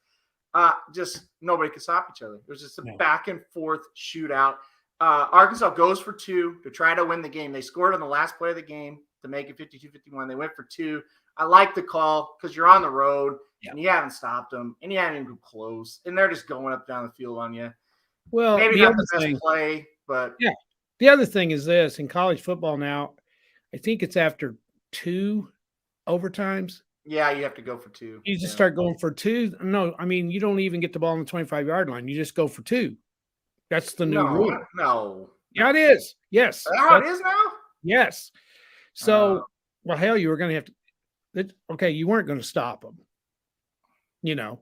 Just nobody could stop each other. It was just a back and forth shootout. Arkansas goes for 2 to try to win the game. They scored on the last play of the game to make it 52-51. They went for 2. I like the call because you're on the road and you haven't stopped them and you haven't even come close. And they're just going up down the field on you. Well, maybe not the best play, but the other thing is this in college football now, I think it's after 2 overtimes. Yeah, you have to go for 2. You just start going for 2. No, I mean, you don't even get the ball on the 25-yard line. You just go for 2. That's the new rule. No. Yeah, it is. Yes. Is that how it is now? Yes. So, well, hell, you were going to have to. Okay, you weren't going to stop them. No.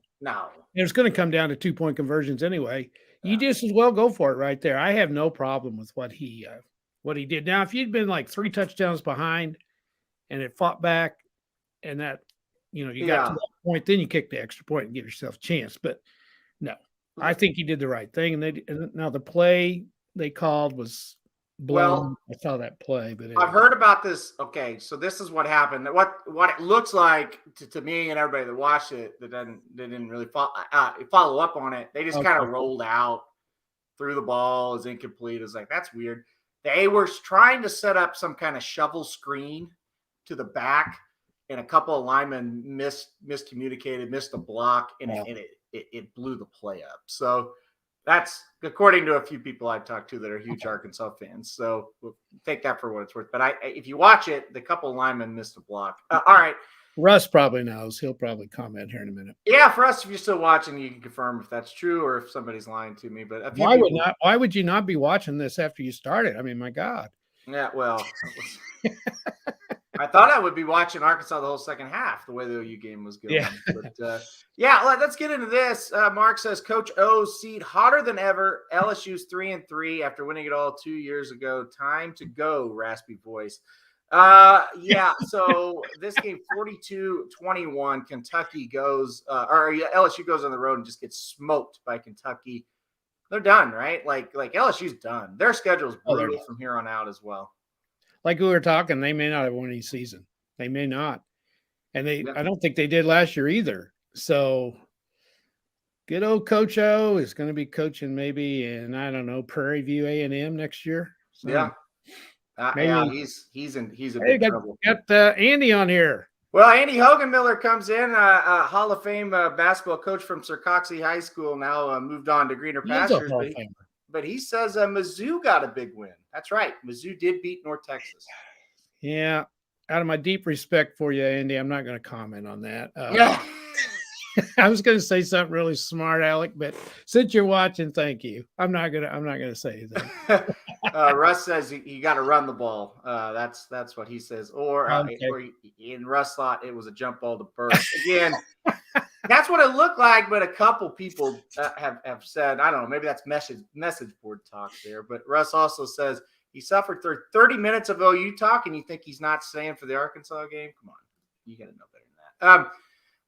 It was going to come down to 2-point conversions anyway. You just as well go for it right there. I have no problem with what he did. Now, if you'd been like 3 touchdowns behind and it fought back and that, you got to that point, then you kick the extra point and give yourself a chance. But no, I think he did the right thing. And now the play they called was blown. Well, I saw that play, but I've heard about this. Okay, so this is what happened. What it looks like to me and everybody that watched it that didn't really follow up on it. They just kind of rolled out, threw the ball, is incomplete. It was like, that's weird. They were trying to set up some kind of shovel screen to the back, and a couple of linemen miscommunicated, missed a block, and it blew the play up. So that's according to a few people I've talked to that are huge Arkansas fans. So we'll take that for what it's worth. But if you watch it, the couple of linemen missed a block. All right. Russ probably knows. He'll probably comment here in a minute. Yeah, for us, if you're still watching, you can confirm if that's true or if somebody's lying to me. But why would you not be watching this after you started? I mean, my God. Yeah, well, I thought I would be watching Arkansas the whole second half, the way the OU game was going. Yeah. But let's get into this. Mark says Coach O's seat hotter than ever. LSU's 3-3 after winning it all 2 years ago. Time to go, raspy voice. So this game 42-21, Kentucky goes LSU goes on the road and just gets smoked by Kentucky. They're done, right? Like LSU's done. Their schedule's brutal from here on out as well. Like we were talking, they may not have won any season. They may not. And I don't think they did last year either. So good old Coach O is going to be coaching maybe in, I don't know, Prairie View A&M next year. So he's in big trouble. Got Andy on here. Well, Andy Hogenmiller comes in, a Hall of Fame basketball coach from Sircoxie High School, now moved on to greener pastures. But he says Mizzou got a big win. That's right. Mizzou did beat North Texas. Yeah. Out of my deep respect for you, Andy, I'm not going to comment on that. I was going to say something really smart, Alec, but since you're watching, thank you. I'm not gonna say anything. Russ says you got to run the ball. That's what he says. Or in Russ thought it was a jump ball to burst. Again, that's what it looked like. But a couple people have said, I don't know, maybe that's message board talk there. But Russ also says he suffered 30 minutes of OU talk, and you think he's not staying for the Arkansas game? Come on, you got to know better than that.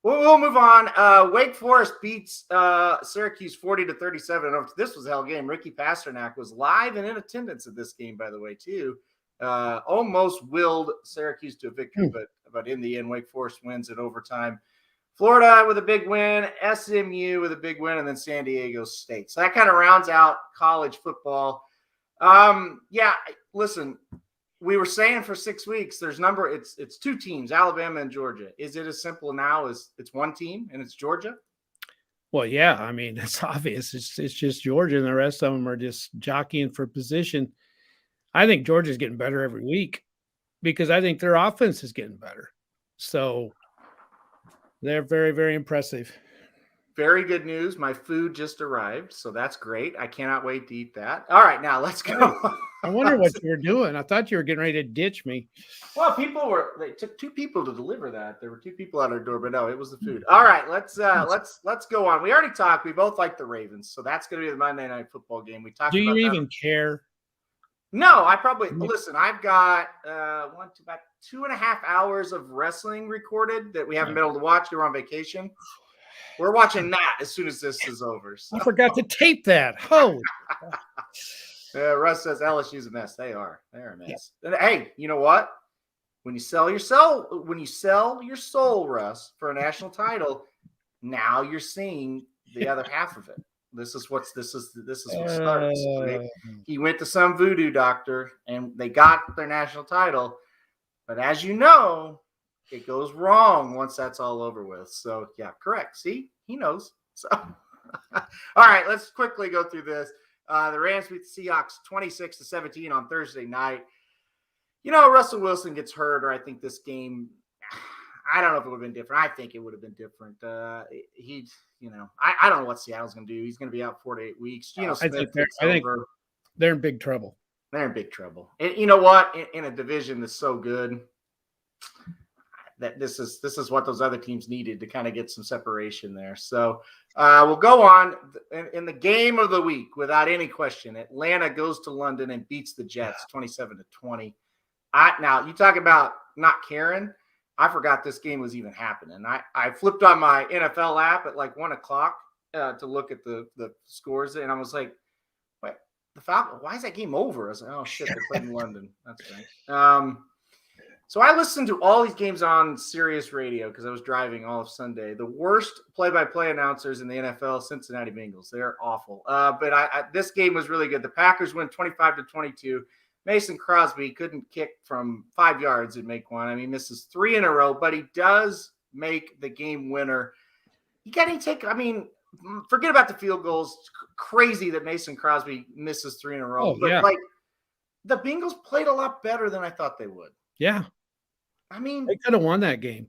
We'll move on. Wake Forest beats Syracuse 40-37. This was a hell game. Ricky Pasternak was live and in attendance at this game, by the way, too. Almost willed Syracuse to a victory, but in the end, Wake Forest wins in overtime. Florida with a big win, SMU with a big win, and then San Diego State. So that kind of rounds out college football. Listen. We were saying for 6 weeks, it's 2 teams, Alabama and Georgia. Is it as simple now as it's one team and it's Georgia? Well, yeah. I mean, it's obvious. It's just Georgia, and the rest of them are just jockeying for position. I think Georgia's getting better every week because I think their offense is getting better. So they're very, very impressive. very good news. My food just arrived, so that's great. I cannot wait to eat that. All right, now let's go. I wonder what you were doing. I thought you were getting ready to ditch me. Well, they took 2 people to deliver that. There were 2 people at our door, but no, it was the food. All right, let's go on. We already talked. We both like the Ravens, so that's going to be the Monday Night Football game. We talked. Do you about even care? No, I probably listen. I've got about 2.5 hours of wrestling recorded that we haven't been able to watch. We're on vacation. We're watching that as soon as this is over. So. I forgot to tape that. Oh, Russ says LSU's a mess. They are. They're a mess. Yeah. And hey, you know what? When you sell your soul, Russ, for a national title, now you're seeing the other half of it. This is what starts. He went to some voodoo doctor and they got their national title. But as you know, it goes wrong once that's all over with. So yeah, correct. See, he knows. So all right, let's quickly go through this. The Rams beat the Seahawks 26-17 on Thursday night. You know, Russell Wilson gets hurt, or I think this game, I don't know if it would have been different. I think it would have been different. I don't know what Seattle's going to do. He's going to be out 4 to 8 weeks. I think they're in big trouble. They're in big trouble. And you know what? In a division that's so good, that this is what those other teams needed to kind of get some separation there. So we'll go on in the game of the week without any question. Atlanta goes to London and beats the Jets 27-20. Now you talk about not caring. I forgot this game was even happening. I flipped on my NFL app at like 1:00 to look at the scores, and I was like, "Wait, the Falcons? Why is that game over?" I was like, "Oh shit, they played in London." That's right. So I listened to all these games on Sirius Radio because I was driving all of Sunday. The worst play-by-play announcers in the NFL, Cincinnati Bengals. They're awful. But this game was really good. The Packers win 25-22. Mason Crosby couldn't kick from 5 yards and make one. I mean, misses 3 in a row, but he does make the game winner. Forget about the field goals. It's crazy that Mason Crosby misses 3 in a row. The Bengals played a lot better than I thought they would. Yeah. I mean, they could have won that game.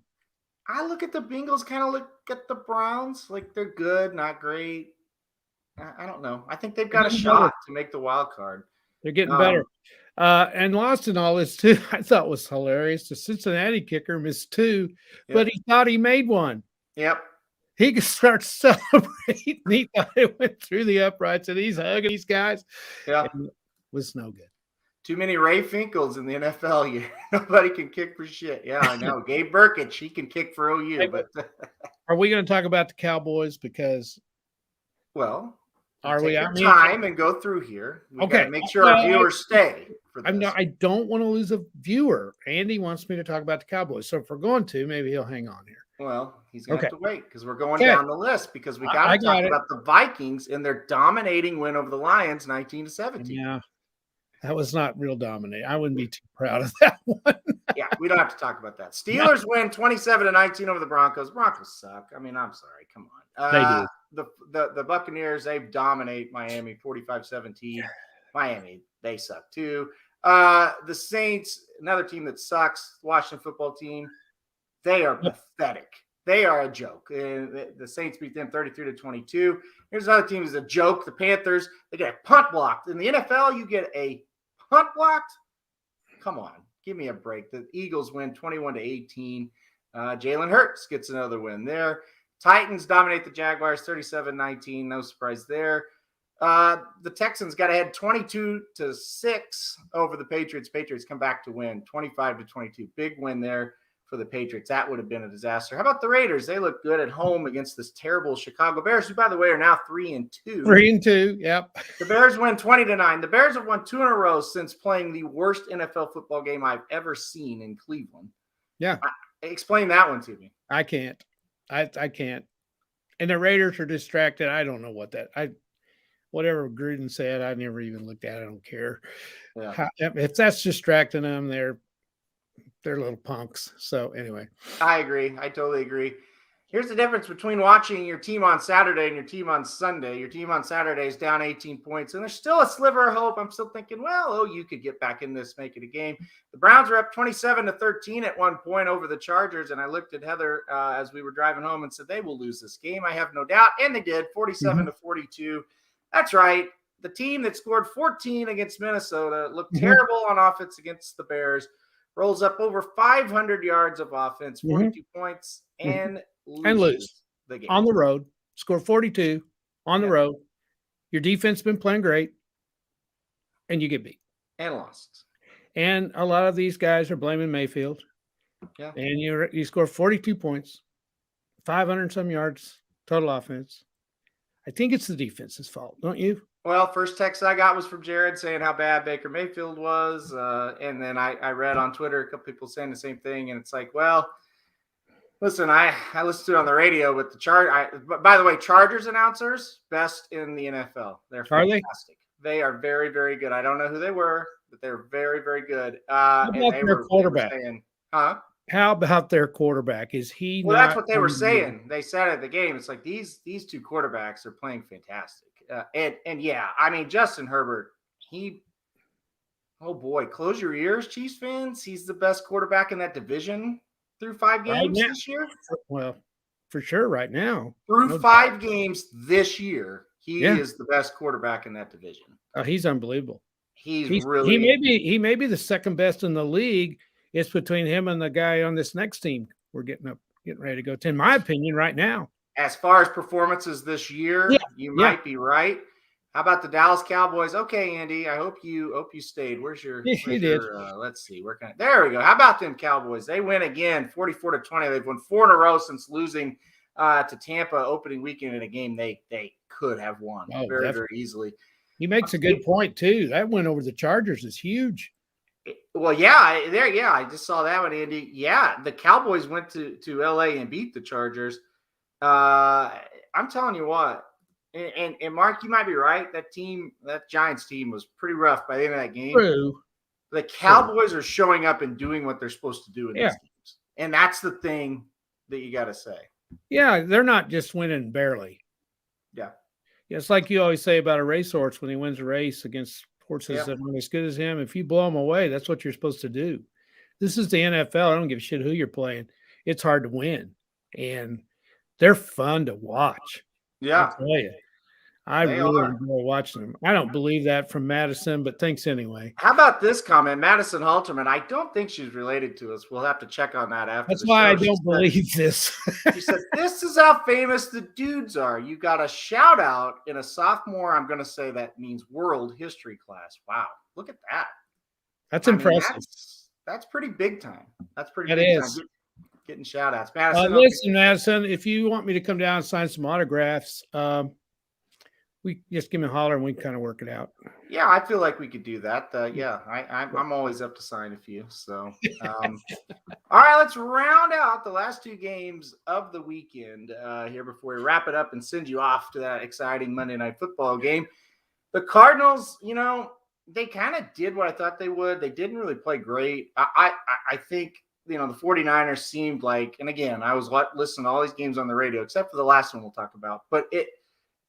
I look at the Bengals, kind of look at the Browns, like they're good, not great. I don't know. I think they've got a shot to make the wild card. They're getting better. And lost in all this, too, I thought was hilarious. The Cincinnati kicker missed 2, but he thought he made one. Yep. He could start celebrating. He thought it went through the uprights, and he's hugging these guys. Yeah. And it was no good. Too many Ray Finkles in the NFL here. Nobody can kick for shit. Yeah, I know. Gabe Burkett, he can kick for OU. But are we going to talk about the Cowboys? Because are we? Time and go through here. We gotta make sure our viewers stay. For this. I don't want to lose a viewer. Andy wants me to talk about the Cowboys, so if we're going to, maybe he'll hang on here. Well, he's going to have to wait because we're going down the list because we got to talk about the Vikings and their dominating win over the Lions, 19-17. Yeah. That was not real dominating. I wouldn't be too proud of that one. Yeah, we don't have to talk about that. Steelers win 27-19 over the Broncos. Broncos suck. I mean, I'm sorry. Come on. They do. The Buccaneers, they dominate Miami 45-17. Miami, they suck too. The Saints, another team that sucks, Washington football team, they are pathetic. They are a joke. The Saints beat them 33-22. Here's another team that's a joke. The Panthers, they get a punt blocked. In the NFL, you get a punt blocked? Come on. Give me a break. The Eagles win 21-18. Jalen Hurts gets another win there. Titans dominate the Jaguars 37-19. No surprise there. The Texans got ahead 22-6 over the Patriots. Patriots come back to win 25-22. Big win there for the Patriots. That would have been a disaster. How about the Raiders? They look good at home against this terrible Chicago Bears, who, by the way, are now 3-2. 3-2, yep. The Bears win 20-9. The Bears have won 2 in a row since playing the worst NFL football game I've ever seen in Cleveland. Yeah. Explain that one to me. I can't. I can't. And the Raiders are distracted. I don't know what whatever Gruden said, I never even looked at it. I don't care. Yeah. If that's distracting them, they're little punks. So anyway, I agree. I totally agree. Here's the difference between watching your team on Saturday and your team on Sunday. Your team on Saturday is down 18 points, and there's still a sliver of hope. I'm still thinking, well, you could get back in this, make it a game. The Browns were up 27-13 at one point over the Chargers, and I looked at Heather as we were driving home and said they will lose this game. I have no doubt, and they did, 47-42. That's right. The team that scored 14 against Minnesota looked terrible on offense against the Bears, rolls up over 500 yards of offense, 42 points, and lose the game. On the road, score 42 on the road. Your defense has been playing great, and you get beat. And lost. And a lot of these guys are blaming Mayfield. Yeah. And you score 42 points, 500 some yards, total offense. I think it's the defense's fault, don't you? Well, first text I got was from Jared saying how bad Baker Mayfield was. And then I read on Twitter a couple people saying the same thing. And it's like, well, listen, I listened to it on the radio with the by the way, Chargers announcers, best in the NFL. They're fantastic. They are very, very good. I don't know who they were, but they're very, very good. How about their quarterback? How about their quarterback? Is he? Well, that's what they were saying. They said at the game, it's like these two quarterbacks are playing fantastic. And yeah, I mean, Justin Herbert, oh boy, close your ears, Chiefs fans. He's the best quarterback in that division through 5 games this year. Well, for sure, right now. Through 5 games this year, he is the best quarterback in that division. Oh, he's unbelievable. He's really he may be the second best in the league. It's between him and the guy on this next team we're getting ready to go to, in my opinion, right now. As far as performances this year, you might be right. How about the Dallas Cowboys? Okay, Andy, I hope you stayed. Where's your? He did. Let's see. There we go. How about them Cowboys? They win again, 44-20. They've won 4 in a row since losing to Tampa opening weekend in a game they could have won very easily. He makes a good point too. That win over the Chargers is huge. Well, I just saw that one, Andy. Yeah, the Cowboys went to LA and beat the Chargers. I'm telling you what, and Mark, you might be right. That Giants team was pretty rough by the end of that game. True. The Cowboys are showing up and doing what they're supposed to do in these games. And that's the thing that you got to say. Yeah, they're not just winning barely. Yeah. It's like you always say about a racehorse when he wins a race against horses that aren't as good as him. If you blow them away, that's what you're supposed to do. This is the NFL. I don't give a shit who you're playing. It's hard to win. And they're fun to watch. Yeah. I'll tell you. I really enjoy watching them. I don't believe that from Madison, but thanks anyway. How about this comment? Madison Halterman, I don't think she's related to us. We'll have to check on that after. That's why I don't believe this. She said, this is how famous the dudes are. You got a shout out in a sophomore, I'm going to say that means world history class. Wow. Look at that. That's impressive. That's pretty big time. That's pretty big time. Getting shout outs. Madison, listen, Madison, if you want me to come down and sign some autographs, we just give me a holler and we can kind of work it out. Yeah, I feel like we could do that. I'm always up to sign a few. So, all right, let's round out the last 2 games of the weekend here before we wrap it up and send you off to that exciting Monday Night Football game. The Cardinals, they kind of did what I thought they would. They didn't really play great. I think, the 49ers seemed like, and again, I was listening to all these games on the radio, except for the last one we'll talk about, but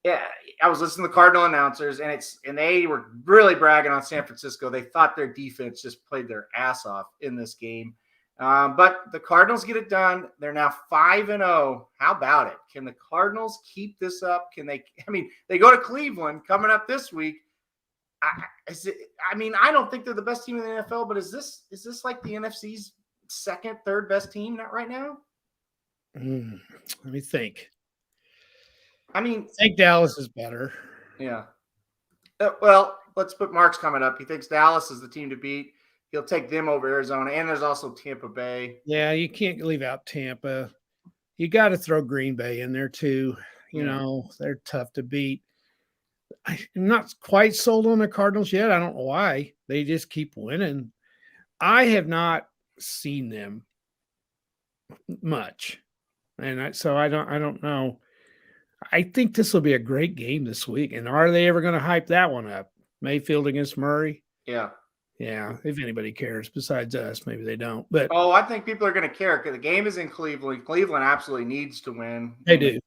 I was listening to the Cardinal announcers, and they were really bragging on San Francisco. They thought their defense just played their ass off in this game. But the Cardinals get it done. They're now 5-0. How about it? Can the Cardinals keep this up? They go to Cleveland coming up this week. I don't think they're the best team in the NFL, but is this like the NFC's second, third best team right now? Let me think. I think Dallas is better. Yeah. Well, let's put Mark's coming up. He thinks Dallas is the team to beat. He'll take them over Arizona, and there's also Tampa Bay. Yeah, you can't leave out Tampa. You got to throw Green Bay in there too. They're tough to beat. I'm not quite sold on the Cardinals yet. I don't know why. They just keep winning. I have not seen them much, and so I don't know. I think this will be a great game this week. And are they ever going to hype that one up? Mayfield against Murray? Yeah. Yeah, if anybody cares besides us, maybe they don't. But Oh, I think people are going to care because the game is in Cleveland. Cleveland absolutely needs to win. they do.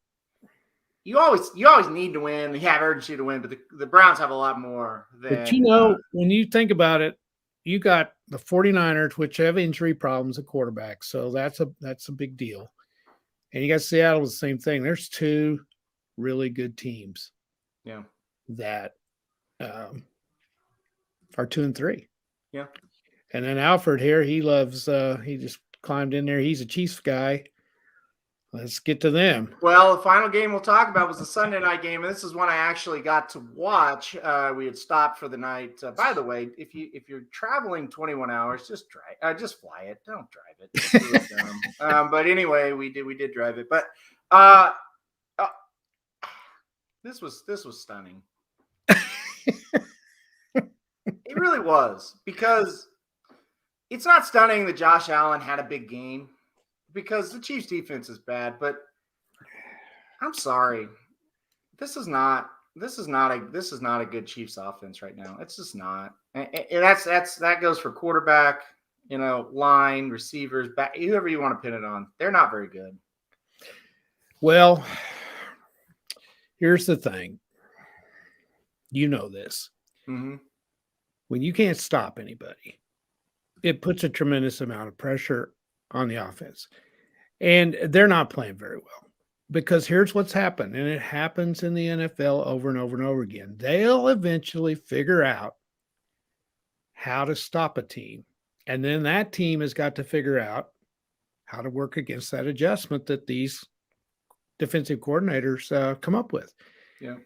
You always need to win. You have urgency to win, but the Browns have a lot more But than when you think about it, you got the 49ers, which have injury problems at quarterback. So that's a big deal. And you got Seattle, the same thing. There's two really good teams. Yeah. That are 2-3. Yeah. And then Alfred here, he loves he just climbed in there. He's a Chiefs guy. Let's get to them. Well, the final game we'll talk about was the Sunday night game, and this is one I actually got to watch. We had stopped for the night. By the way, if you're traveling 21 hours, just fly it. Don't drive it. It's really dumb. But anyway, we did drive it. But this was stunning. It really was, because it's not stunning that Josh Allen had a big game, because the Chiefs defense is bad, but I'm sorry. This is not a good Chiefs offense right now. It's just not. And that goes for quarterback, line, receivers, back, whoever you want to pin it on. They're not very good. Well, here's the thing. You know this. Mm-hmm. When you can't stop anybody, it puts a tremendous amount of pressure on the offense. And they're not playing very well, because here's what's happened, and it happens in the NFL over and over and over again. They'll eventually figure out how to stop a team, and then that team has got to figure out how to work against that adjustment that these defensive coordinators come up with. Yeah.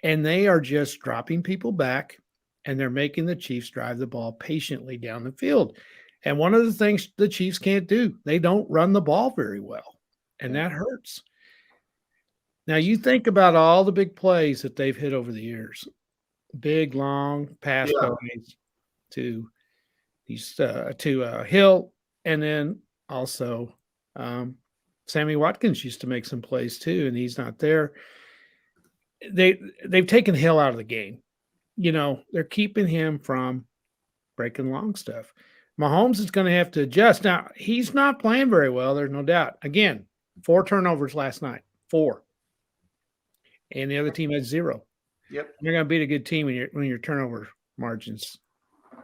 And they are just dropping people back, and they're making the Chiefs drive the ball patiently down the field. And one of the things the Chiefs can't do, they don't run the ball very well, and that hurts. Now, you think about all the big plays that they've hit over the years, big, long pass plays to Hill, and then also Sammy Watkins used to make some plays too, and he's not there. They've taken Hill out of the game. They're keeping him from breaking long stuff. Mahomes is going to have to adjust. Now, he's not playing very well, there's no doubt. Again, 4 turnovers last night. 4. And the other team had 0. Yep. You're going to beat a good team when your turnover margin's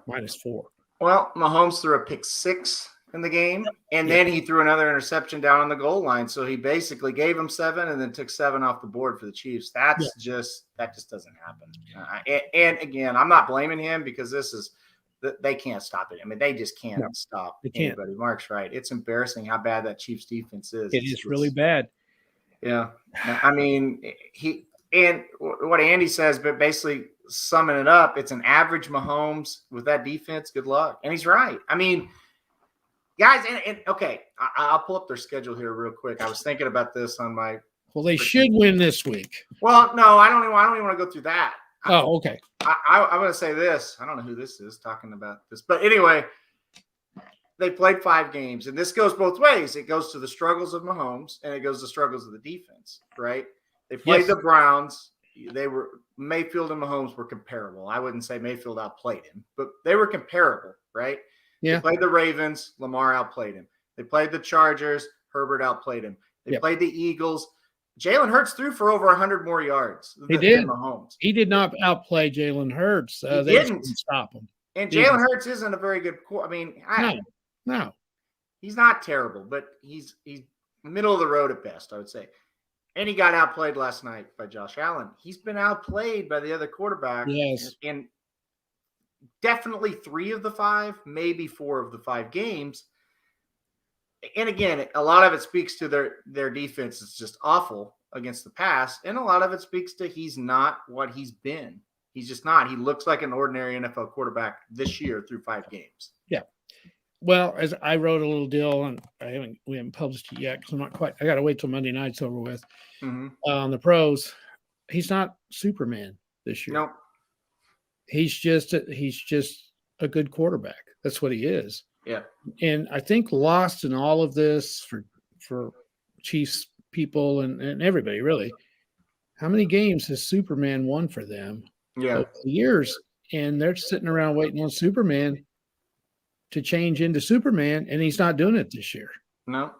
-4. Well, Mahomes threw a pick 6 in the game, and then he threw another interception down on the goal line. So he basically gave him 7 and then took 7 off the board for the Chiefs. That just doesn't happen. And again, I'm not blaming him, because they can't stop it. I mean, they just can't stop anybody. Mark's right. It's embarrassing how bad that Chiefs defense is. It is really bad. Yeah. I mean, what Andy says, but basically summing it up, it's an average Mahomes with that defense. Good luck. And he's right. I mean, guys, and okay, I'll pull up their schedule here real quick. I was thinking about this on my. Well, they should win this week. Well, no, I don't even want to go through that. Oh, okay. I'm going to say this. I don't know who this is talking about this, but anyway, they played 5 games, and this goes both ways. It goes to the struggles of Mahomes, and it goes to the struggles of the defense, right? They played the Browns. Mayfield and Mahomes were comparable. I wouldn't say Mayfield outplayed him, but they were comparable, right? Yeah. They played the Ravens. Lamar outplayed him. They played the Chargers. Herbert outplayed him. They played the Eagles. Jalen Hurts threw for over 100 more yards than Mahomes. He did not outplay Jalen Hurts. They didn't stop him. And Jalen Hurts isn't a very good – I mean, no. He's not terrible, but he's middle of the road at best, I would say. And he got outplayed last night by Josh Allen. He's been outplayed by the other quarterback. Yes. And definitely 3 of the 5, maybe 4 of the 5 games. And again, a lot of it speaks to their defense is just awful against the pass. And a lot of it speaks to he's not what he's been. He's just not. He looks like an ordinary NFL quarterback this year through 5 games. Yeah. Well, as I wrote a little deal, and we haven't published it yet because I'm not quite. I got to wait till Monday night's over with. On the pros, he's not Superman this year. No, he's just a good quarterback. That's what he is. Yeah. And I think lost in all of this for Chiefs people and everybody really, how many games has Superman won for them over the years? And they're sitting around waiting on Superman to change into Superman, and he's not doing it this year. No.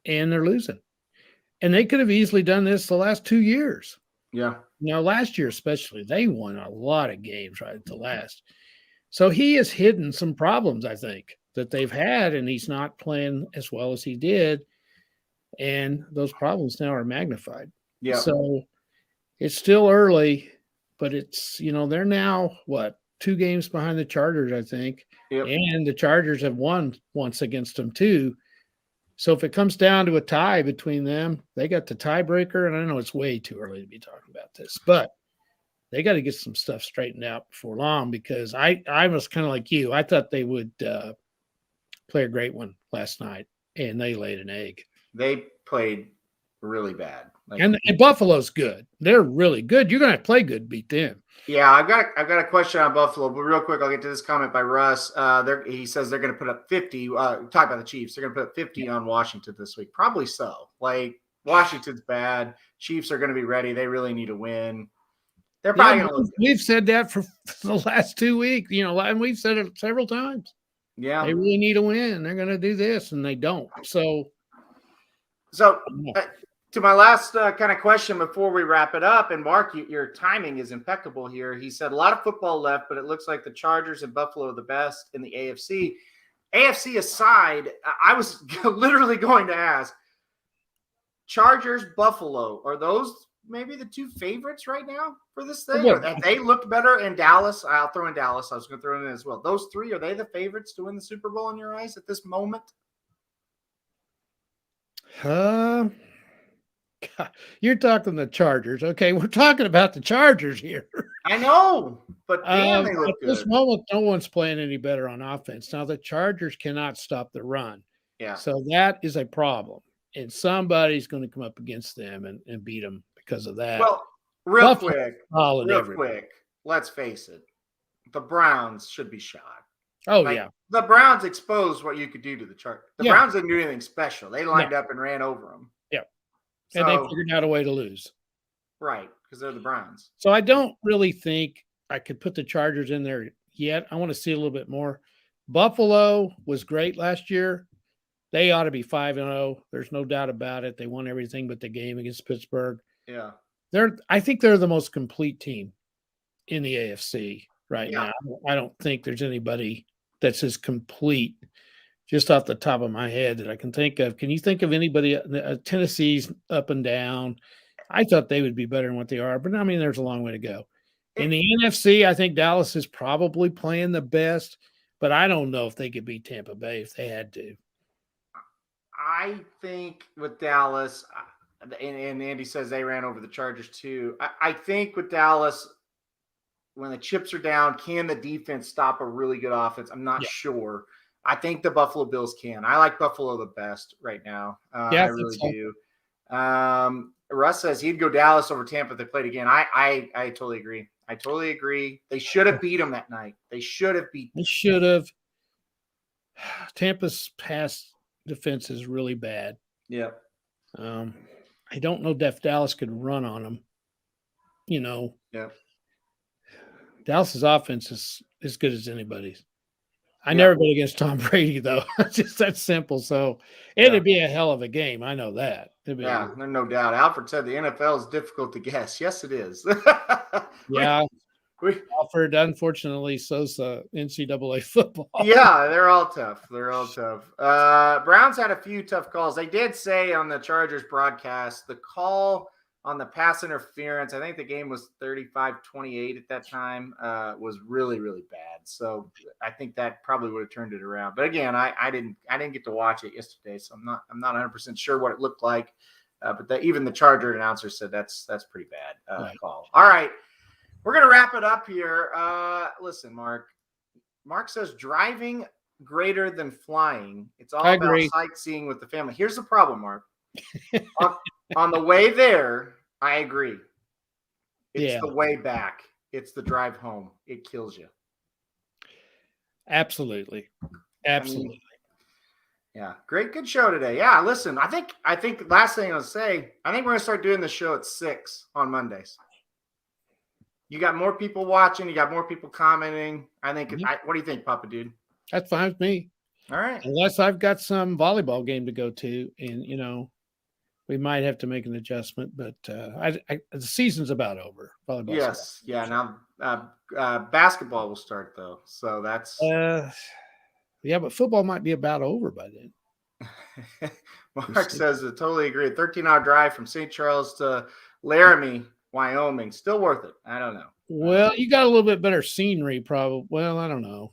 And they're losing. And they could have easily done this the last 2 years. Yeah. Last year especially, they won a lot of games right at the last. So he has hidden some problems, I think, that they've had, and he's not playing as well as he did. And those problems now are magnified. Yeah. So it's still early, but it's, they're now, 2 games behind the Chargers, I think. Yep. And the Chargers have won once against them too. So if it comes down to a tie between them, they got the tiebreaker. And I know it's way too early to be talking about this, but they got to get some stuff straightened out before long, because I was kind of like you. I thought they would play a great one last night, and they laid an egg. They played really bad. And Buffalo's good. They're really good. You're going to play good to beat them. Yeah, I've got a question on Buffalo, but real quick, I'll get to this comment by Russ. He says they're going to put up 50. Talk about the Chiefs. They're going to put up 50 on Washington this week. Probably so. Washington's bad. Chiefs are going to be ready. They really need a win. They're probably going to. We've said that for the last 2 weeks, and we've said it several times. Yeah, they really need a win. They're going to do this, and they don't. So to my last kind of question before we wrap it up, and Mark, your timing is impeccable here. He said a lot of football left, but it looks like the Chargers and Buffalo are the best in the AFC. AFC aside, I was literally going to ask, Chargers, Buffalo, are those maybe the 2 favorites right now for this thing? Have they looked better? In Dallas, I'll throw in Dallas. I was going to throw in as well. Those 3, are they the favorites to win the Super Bowl in your eyes at this moment? God, you're talking the Chargers. Okay, we're talking about the Chargers here. I know, but damn, they look at good. this moment, no one's playing any better on offense. Now, the Chargers cannot stop the run. Yeah. So that is a problem. And somebody's going to come up against them and beat them because of that. Well, real quick, let's face it. The Browns should be shot. Oh, yeah. The Browns exposed what you could do to the Chargers. The Browns didn't do anything special. They lined up and ran over them. Yeah. And they figured out a way to lose. Right, because they're the Browns. So I don't really think I could put the Chargers in there yet. I want to see a little bit more. Buffalo was great last year. They ought to be 5-0. There's no doubt about it. They won everything but the game against Pittsburgh. Yeah. I think they're the most complete team in the AFC right now. I don't think there's anybody that's as complete just off the top of my head that I can think of. Can you think of anybody? Tennessee's up and down. I thought they would be better than what they are, but I mean, there's a long way to go. In the NFC, I think Dallas is probably playing the best, but I don't know if they could beat Tampa Bay if they had to. I think with Dallas, and Andy says they ran over the Chargers too. I think with Dallas, when the chips are down, can the defense stop a really good offense? I'm not sure. I think the Buffalo Bills can. I like Buffalo the best right now. I really do. Russ says he'd go Dallas over Tampa if they played again. I totally agree. I totally agree. They should have beat them that night. They should have beat them. They should have. Tampa's pass defense is really bad. Yeah. I don't know if Dallas could run on them. Yeah. Dallas's offense is as good as anybody's. I never bet against Tom Brady, though. It's just that simple. So it'd be a hell of a game. I know that. There's no doubt. Alfred said the NFL is difficult to guess. Yes, it is. Yeah. Alfred, unfortunately, so's the NCAA football. Yeah, they're all tough. Browns had a few tough calls. They did say on the Chargers broadcast, the call on the pass interference, I think the game was 35-28 at that time, was really, really bad. So I think that probably would have turned it around. But again, I didn't get to watch it yesterday, so I'm not 100% sure what it looked like. But even the Charger announcer said that's pretty bad call. All right. We're going to wrap it up here. Listen, Mark. Mark says driving greater than flying. It's all about sightseeing with the family. Here's the problem, Mark. on the way there, I agree. It's the way back. It's the drive home. It kills you. Absolutely. Yeah. Good show today. Yeah, listen, I think the last thing I'll say, I think we're going to start doing the show at 6 on Mondays. You got more people watching. You got more people commenting. I think. What do you think, Papa Dude? That's fine with me. All right. Unless I've got some volleyball game to go to, and we might have to make an adjustment. But the season's about over. Volleyball's Yes. Yeah. Now basketball will start though, so that's. Yeah, but football might be about over by then. Mark says I totally agree. 13-hour drive from St. Charles to Laramie, Wyoming, still worth it. I don't know. Well, you got a little bit better scenery, probably. Well, I don't know.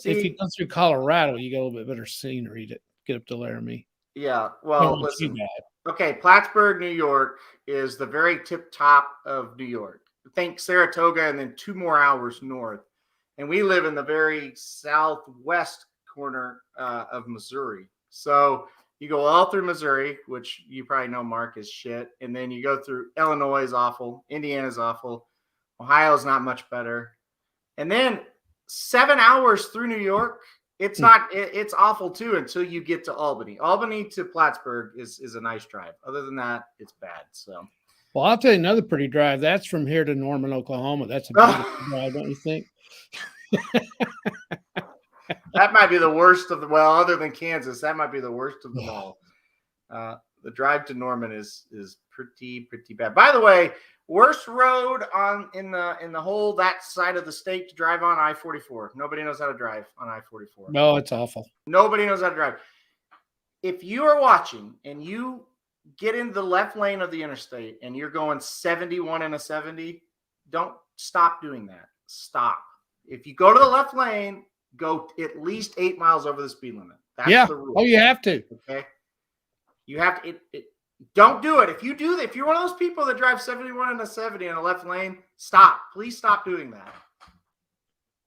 If you go through Colorado, you got a little bit better scenery to get up to Laramie. Yeah. Well, Not too listen. bad. Okay, Plattsburgh, New York is the very tip top of New York. Think Saratoga and then 2 more hours north. And we live in the very southwest corner of Missouri. So you go all through Missouri, which you probably know, Mark, is shit. And then you go through Illinois is awful. Indiana's awful. Ohio's not much better. And then 7 hours through New York. It's not. It's awful too until you get to Albany. Albany to Plattsburgh is a nice drive. Other than that, it's bad. So, well, I'll tell you another pretty drive. That's from here to Norman, Oklahoma. That's a beautiful drive, don't you think? That might be the worst of the. Well, other than Kansas, that might be the worst of them all. The drive to Norman is pretty bad. By the way, worst road in the whole that side of the state to drive on I-44. Nobody knows how to drive on I-44. No, it's awful. Nobody knows how to drive. If you are watching and you get into the left lane of the interstate and you're going 71 and a 70, don't stop doing that. Stop. If you go to the left lane, go at least 8 miles over the speed limit. That's the rule. Oh, you have to. Okay. You have to. Don't do it. If you do that, if you're one of those people that drive 71 and a 70 in a left lane, stop. Please stop doing that.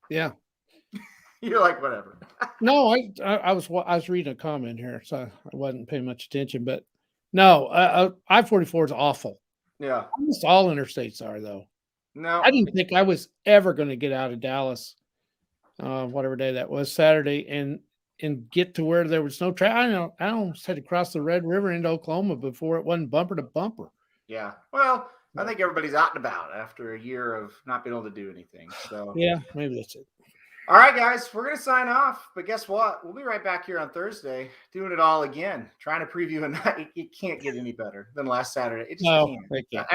Yeah. You're like, whatever. No, I was reading a comment here, so I wasn't paying much attention. But no, I-44 is awful. Yeah. Almost all interstates are, though. No. I didn't think I was ever going to get out of Dallas, whatever day that was, Saturday, and get to where there was no traffic. I almost had to cross the Red River into Oklahoma before it wasn't bumper to bumper. Yeah. Well, I think everybody's out and about after a year of not being able to do anything. So yeah, maybe that's it. All right, guys, we're going to sign off. But guess what? We'll be right back here on Thursday doing it all again, trying to preview a night. It can't get any better than last Saturday. It just can't.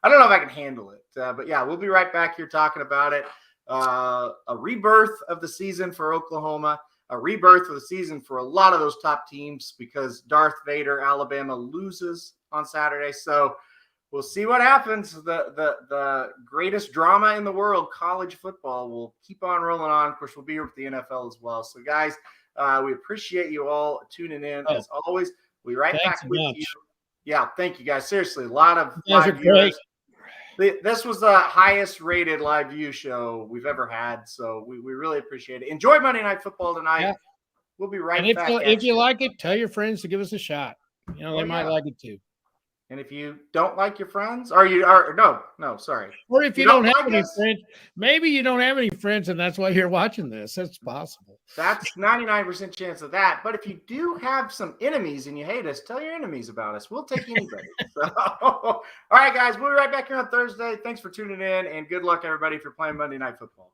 I don't know if I can handle it. But, yeah, we'll be right back here talking about it. A rebirth of the season for Oklahoma, a rebirth of the season for a lot of those top teams because Darth Vader, Alabama, loses on Saturday. So we'll see what happens. The greatest drama in the world, college football, will keep on rolling on. Of course, we'll be here with the NFL as well. So, guys, we appreciate you all tuning in. As always, we'll be right back with you. Yeah, thank you, guys. Seriously, a lot of live viewers. This was the highest rated live view show we've ever had. So we really appreciate it. Enjoy Monday Night Football tonight. Yeah. We'll be right back. If you like it, tell your friends to give us a shot. They might like it too. And if you don't like your friends, or sorry. Or if you don't have any friends, maybe you don't have any friends, and that's why you're watching this. That's possible. That's 99% chance of that. But if you do have some enemies and you hate us, tell your enemies about us. We'll take anybody. All right, guys, we'll be right back here on Thursday. Thanks for tuning in, and good luck, everybody, if you're playing Monday Night Football.